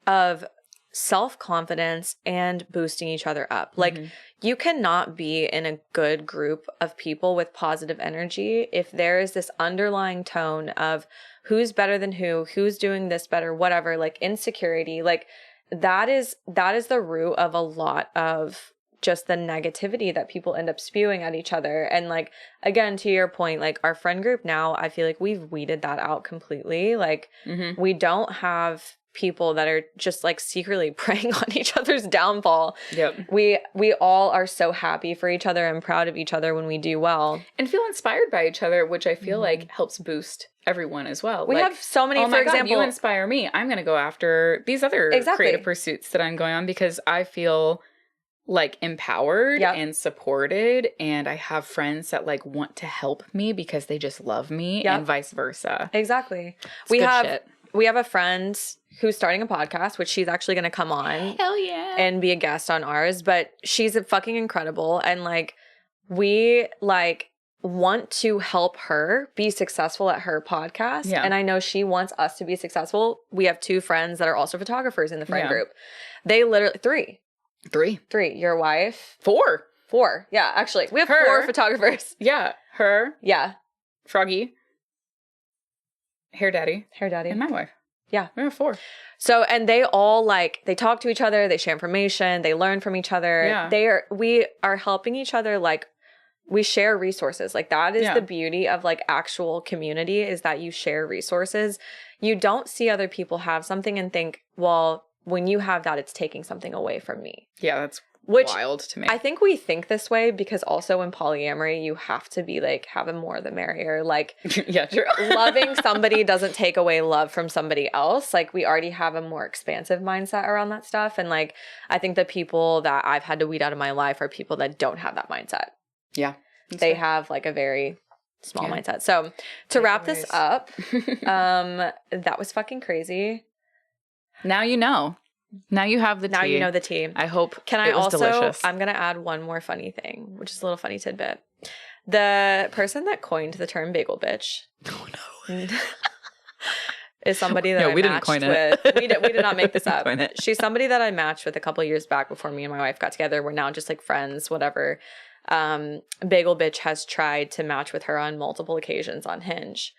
S1: of self-confidence and boosting each other up. Like you cannot be in a good group of people with positive energy if there is this underlying tone of who's better than who's doing this better, whatever, like insecurity. Like that is the root of a lot of just the negativity that people end up spewing at each other. And like, again, to your point, like our friend group now, I feel like we've weeded that out completely. Like we don't have people that are just like secretly preying on each other's downfall.
S2: Yep.
S1: We all are so happy for each other and proud of each other when we do well.
S2: And feel inspired by each other, which I feel like helps boost everyone as well.
S1: We have so many, for example,
S2: you inspire me. I'm going to go after these other creative pursuits that I'm going on because I feel like empowered and supported and I have friends that like want to help me because they just love me and vice versa.
S1: Exactly.
S2: We
S1: have a friend who's starting a podcast, which she's actually going to come on and be a guest on ours, but she's fucking incredible. And like, we like want to help her be successful at her podcast. Yeah. And I know she wants us to be successful. We have 2 friends that are also photographers in the friend group. They literally, 3. Your wife. 4. Yeah, actually. We have 4 photographers.
S2: Yeah. Her.
S1: Yeah.
S2: Froggy. Hair Daddy. And my wife.
S1: Yeah.
S2: We have 4.
S1: So, and they all like, they talk to each other, they share information, they learn from each other. Yeah. We are helping each other. Like we share resources. Like that is the beauty of like actual community is that you share resources. You don't see other people have something and think, well, when you have that, it's taking something away from me.
S2: Yeah, that's wild to me.
S1: I think we think this way because also in polyamory, you have to be like, have a more the merrier. Like,
S2: yeah, true.
S1: Loving somebody doesn't take away love from somebody else. Like, we already have a more expansive mindset around that stuff. And like, I think the people that I've had to weed out of my life are people that don't have that mindset.
S2: Yeah.
S1: They have like a very small mindset. So to wrap this up, that was fucking crazy.
S2: Now you know. Now you have the tea.
S1: Now you know the tea.
S2: I hope
S1: Can
S2: it
S1: I
S2: was
S1: also,
S2: delicious.
S1: I'm going to add one more funny thing, which is a little funny tidbit. The person that coined the term bagel bitch.
S2: Oh, no.
S1: Is somebody that I
S2: we didn't
S1: matched
S2: coin
S1: with.
S2: it.
S1: We did not make this up.
S2: Coin it.
S1: She's somebody that I matched with a couple years back before me and my wife got together. We're now just like friends, whatever. Bagel Bitch has tried to match with her on multiple occasions on Hinge.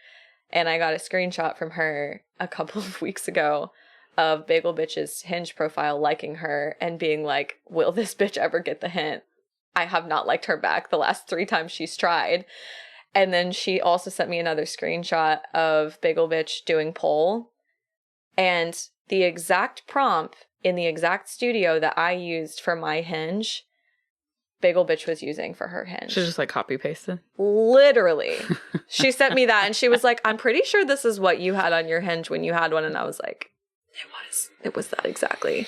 S1: And I got a screenshot from her a couple of weeks ago of Bagel Bitch's Hinge profile liking her and being like, will this bitch ever get the hint? I have not liked her back the last 3 times she's tried. And then she also sent me another screenshot of Bagel Bitch doing poll. And the exact prompt in the exact studio that I used for my Hinge, Bagel Bitch was using for her Hinge.
S2: She's just like copy pasted.
S1: Literally. She sent me that and she was like, I'm pretty sure this is what you had on your Hinge when you had one. And I was like, it was that exactly.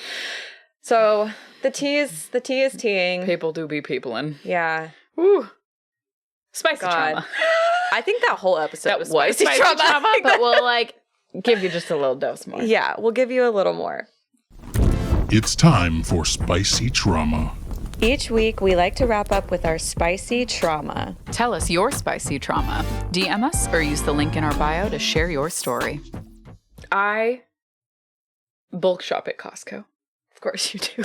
S1: So the tea is teeing.
S2: People do be peopling.
S1: Yeah.
S2: Woo. Spicy
S1: God.
S2: trauma.
S1: I think that whole episode
S2: That
S1: was
S2: was
S1: spicy trauma.
S2: but we'll like give you just a little dose more.
S1: Yeah, we'll give you a little more.
S4: It's time for Spicy Trauma.
S1: Each week, we like to wrap up with our spicy trauma.
S2: Tell us your spicy trauma. DM us or use the link in our bio to share your story. I bulk shop at Costco.
S1: Of course you do.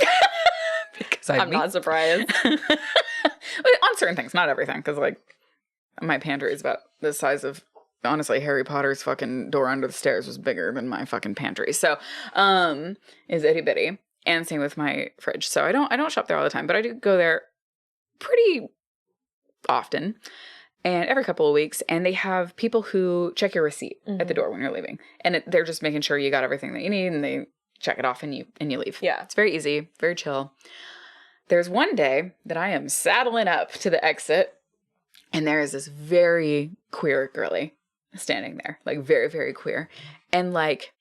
S2: Because
S1: I'm not surprised.
S2: On certain things, not everything. Because like my pantry is about the size of, honestly, Harry Potter's fucking door under the stairs was bigger than my fucking pantry. So, is itty bitty. And same with my fridge. So I don't shop there all the time, but I do go there pretty often and every couple of weeks. And they have people who check your receipt at the door when you're leaving. And they're just making sure you got everything that you need and they check it off and you leave.
S1: Yeah.
S2: It's very easy, very chill. There's one day that I am saddling up to the exit and there is this very queer girly standing there, like very, very queer. And like,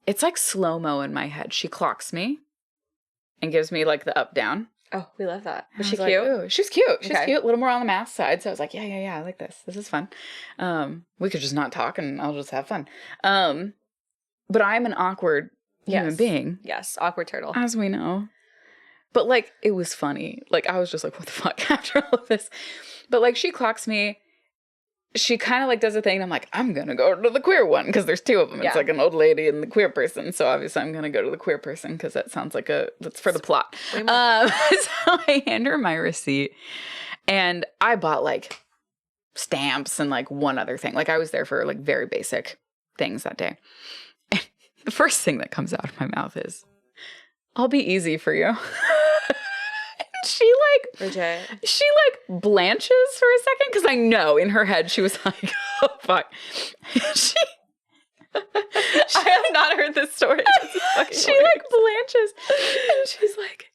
S2: it's like slow-mo in my head. She clocks me and gives me like the up down.
S1: Oh, we love that. Was
S2: I
S1: she
S2: was like,
S1: cute?
S2: ooh, she's cute. She's
S1: Okay.
S2: cute. A little more on the mask side. So I was like, yeah, I like this. This is fun. We could just not talk and I'll just have fun. But I'm an awkward human being.
S1: Yes, awkward turtle.
S2: As we know. But like, it was funny. Like, I was just like, what the fuck after all of this? But like, she clocks me. She kind of like does a thing. And I'm like, I'm going to go to the queer one because there's 2 of them. It's like an old lady and the queer person. So obviously I'm going to go to the queer person because that sounds like that's for the plot. So I hand her my receipt and I bought like stamps and like one other thing. Like I was there for like very basic things that day. And the first thing that comes out of my mouth is, I'll be easy for you. She like
S1: Brigitte.
S2: she like blanches for a second because I know in her head she was like, oh fuck. she
S1: I have not heard this story.
S2: she like blanches and she's like,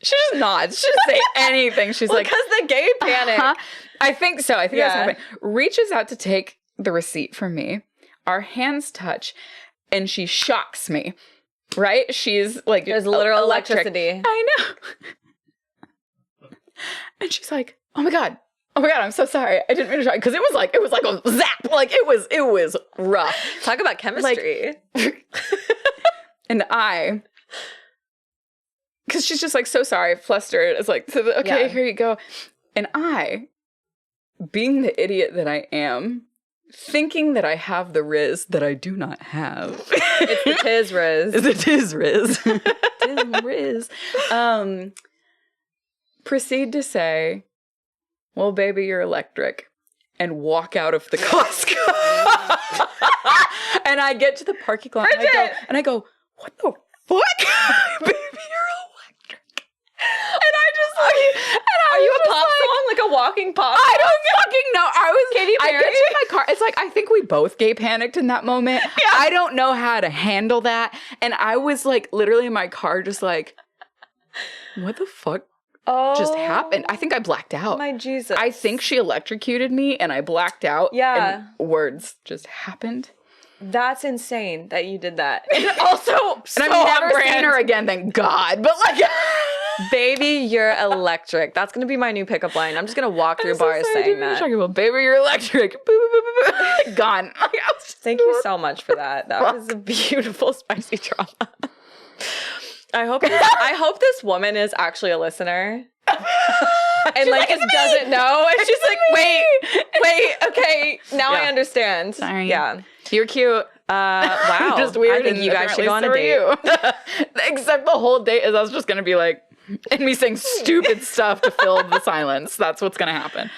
S2: she just nods. She doesn't say anything. She's like,
S1: because the gay panic.
S2: I think so. I think that's happening. Reaches out to take the receipt from me. Our hands touch and she shocks me. Right? She's like,
S1: There's literal
S2: electric.
S1: electricity.
S2: I know. And she's like, oh my God, I'm so sorry. I didn't mean to try. Because it was like a zap. Like it was rough.
S1: Talk about chemistry.
S2: And because she's just like so sorry, flustered. It's like, okay, here you go. And I, being the idiot that I am, thinking that I have the riz that I do not have.
S1: It's the tiz riz.
S2: It's the tiz riz. Tiz riz. Proceed to say, well, baby, you're electric, and walk out of the Costco. And I get to the parking lot and I go, what the fuck? Baby, you're electric. And I just like,
S1: Are you a pop song? Like a walking pop
S2: I don't fucking know. I
S1: Katy
S2: get
S1: Perry?
S2: to my car. It's like, I think we both gay panicked in that moment. Yeah. I don't know how to handle that. And I was like, literally in my car, just like, what the fuck just happened? I think I blacked out.
S1: My Jesus.
S2: I think she electrocuted me and I blacked out.
S1: Yeah.
S2: And words just happened.
S1: That's insane that you did that. And also,
S2: And I've never seen her again, thank God. But like,
S1: Baby, you're electric. That's going to be my new pickup line. I'm just going to walk through bars saying that.
S2: Baby, you're electric. Boop, boop, boop, boop. Gone.
S1: Thank you so much for that. That was a beautiful spicy trauma. I hope this woman is actually a listener. And like just doesn't know. And she's like, wait, okay, now I understand.
S2: Sorry.
S1: Yeah.
S2: You're cute.
S1: Wow.
S2: Just weird.
S1: I think you guys should go on a date.
S2: You. Except the whole date is us just gonna be like, and me saying stupid stuff to fill the silence. That's what's gonna happen.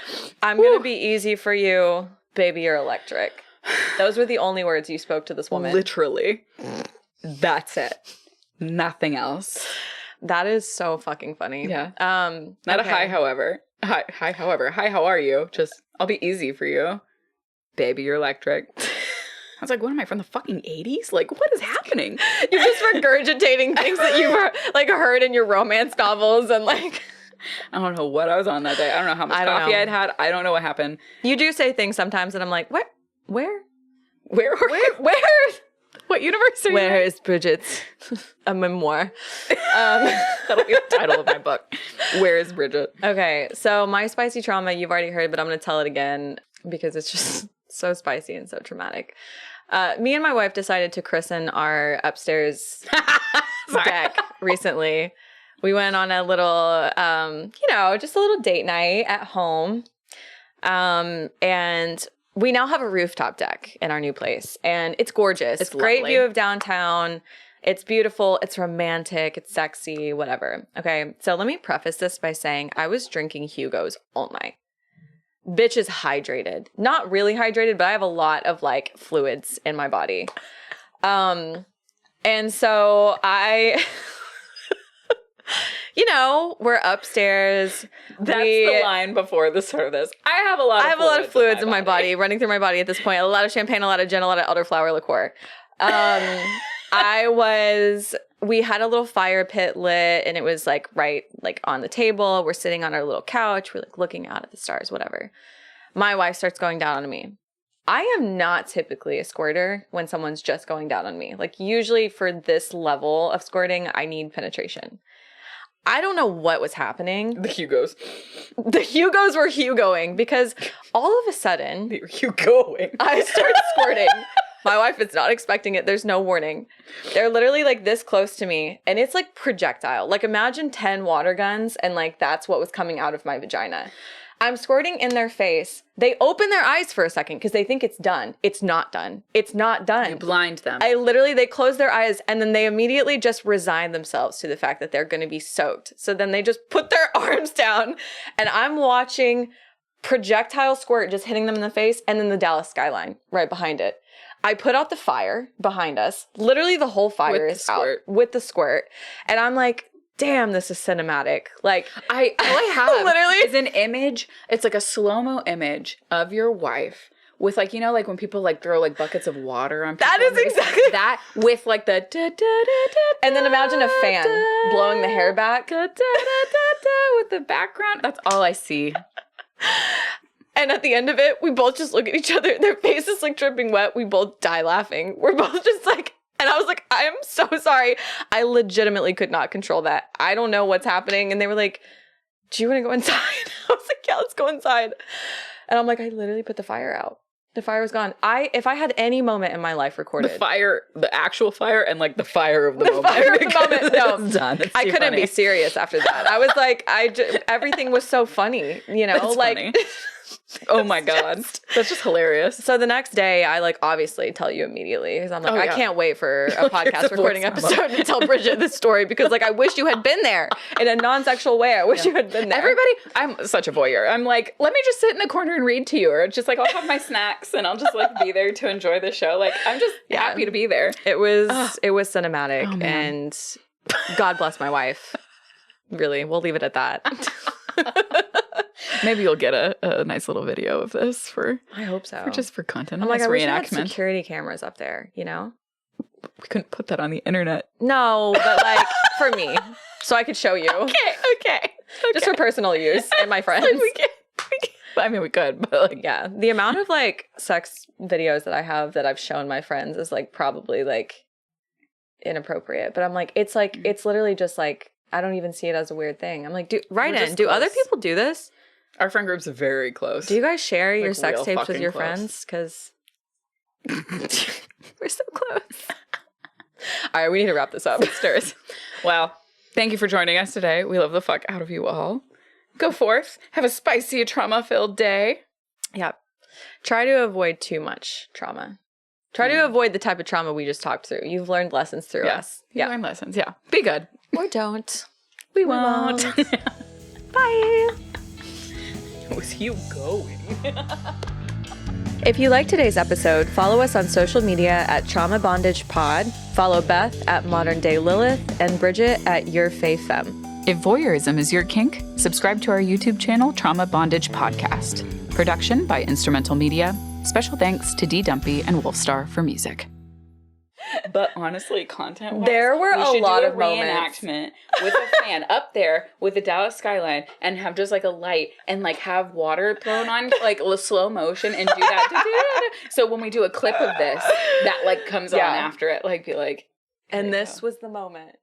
S1: I'm gonna be easy for you, baby. You're electric. Those were the only words you spoke to this woman.
S2: Literally. That's it. Nothing else.
S1: That is so fucking funny.
S2: Yeah. Not a hi, however. Hi, however. Hi, how are you? Just, I'll be easy for you. Baby, you're electric. I was like, what am I, from the fucking 80s? Like, what is happening?
S1: You're just regurgitating things that you've like heard in your romance novels and like.
S2: I don't know what I was on that day. I don't know how much coffee I'd had. I don't know what happened.
S1: You do say things sometimes and I'm like, what? Where?
S2: Where? What universe are you
S1: Where
S2: in?
S1: is Bridget's a memoir?
S2: That'll be the title of my book. Where is Bridget?
S1: Okay, so my spicy trauma you've already heard, but I'm going to tell it again because it's just so spicy and so traumatic. Me and my wife decided to christen our upstairs deck recently. We went on a little, just a little date night at home. And we now have a rooftop deck in our new place, and it's gorgeous.
S2: It's
S1: great
S2: lovely.
S1: view of downtown. It's beautiful. It's romantic. It's sexy, whatever. Okay, so let me preface this by saying I was drinking Hugo's all night. Bitch is hydrated. Not really hydrated, but I have a lot of like fluids in my body. And so I... we're upstairs.
S2: That's the line before the start of this. I have a lot of
S1: fluids in my body, running through my body at this point. A lot of champagne, a lot of gin, a lot of elderflower liqueur. We had a little fire pit lit and it was like right like on the table. We're sitting on our little couch. We're like looking out at the stars, whatever. My wife starts going down on me. I am not typically a squirter when someone's just going down on me. Like usually for this level of squirting, I need penetration. I don't know what was happening.
S2: The Hugos.
S1: The Hugos were Hugoing because all of a sudden...
S2: They were Hugoing.
S1: I start squirting. My wife is not expecting it. There's no warning. They're literally like this close to me and it's like projectile. Like imagine 10 water guns and like that's what was coming out of my vagina. I'm squirting in their face. They open their eyes for a second because they think it's done. It's not done. It's not done.
S2: You blind them.
S1: They close their eyes and then they immediately just resign themselves to the fact that they're going to be soaked. So then they just put their arms down and I'm watching projectile squirt just hitting them in the face and then the Dallas skyline right behind it. I put out the fire behind us. Literally the whole fire is out with the squirt. And I'm like, damn, this is cinematic. Like
S2: all I have
S1: literally
S2: is an image. It's like a slow-mo image of your wife with like, like when people like throw like buckets of water on people.
S1: That is exactly
S2: that with like the
S1: and then imagine a fan blowing the hair back
S2: with the background. That's all I see.
S1: And at the end of it, we both just look at each other. Their faces like dripping wet. We both die laughing. We're both just like, and I was like, I am so sorry. I legitimately could not control that. I don't know what's happening. And they were like, do you want to go inside? I was like, yeah, let's go inside. And I'm like, I literally put the fire out. The fire was gone. If I had any moment in my life recorded.
S2: The actual fire and like the fire of the moment.
S1: Fire of the moment. No,
S2: it's done. It's
S1: I couldn't
S2: funny.
S1: be serious after that. I was like, everything was so funny,
S2: It's
S1: like.
S2: Funny. Oh my God. That's just hilarious.
S1: So the next day, I like obviously tell you immediately because I'm like, I can't wait for a
S2: Here's
S1: podcast
S2: the
S1: recording
S2: voice
S1: episode to tell Bridget this story because like I wish you had been there in a non-sexual way. I wish you had been there.
S2: Everybody, I'm such a voyeur. I'm like, let me just sit in the corner and read to you, or just like I'll have my snacks and I'll just like be there to enjoy the show. Like I'm just happy to be there.
S1: It was cinematic and God bless my wife. Really, we'll leave it at that.
S2: Maybe you'll get a nice little video of this for.
S1: I hope so.
S2: Just for content.
S1: I'm like,
S2: nice
S1: I wish I had
S2: reenactment.
S1: security cameras up there.
S2: We couldn't put that on the internet.
S1: No, but like for me, so I could show you.
S2: Okay.
S1: Just for personal use and my friends.
S2: Like we can. I mean, we could, but like,
S1: yeah, the amount of like sex videos that I have that I've shown my friends is like probably like inappropriate. But I'm like, it's literally just like I don't even see it as a weird thing. I'm like, do
S2: just
S1: Do other
S2: close.
S1: people do this?
S2: Our friend group's very close.
S1: Do you guys share your sex
S2: real
S1: tapes with
S2: fucking
S1: your
S2: close.
S1: friends? Because we're so close. All right, we need to wrap this up.
S2: Sisters. Well, thank you for joining us today. We love the fuck out of you all. Go forth. Have a spicy, trauma-filled day.
S1: Yeah. Try to avoid too much trauma. Try to avoid the type of trauma we just talked through. You've learned lessons through us.
S2: You learn lessons. Yeah. Be good.
S1: Or don't.
S2: We won't.
S1: Bye.
S2: Was you going?
S1: If you like today's episode, follow us on social media at Trauma Bondage Pod. Follow Beth at Modern Day Lilith and Bridget at Your Fae Femme.
S2: If voyeurism is your kink, subscribe to our YouTube channel, Trauma Bondage Podcast. Production by Instrumental Media. Special thanks to D. Dumpy and Wolfstar for music. But honestly, content-wise,
S1: There were
S2: we
S1: a
S2: should
S1: lot
S2: do
S1: of moments.
S2: reenactment with a fan up there with the Dallas skyline and have just like a light and like have water thrown on like slow motion and do that. So when we do a clip of this, that like comes on after it, like be like,
S1: And this was the moment.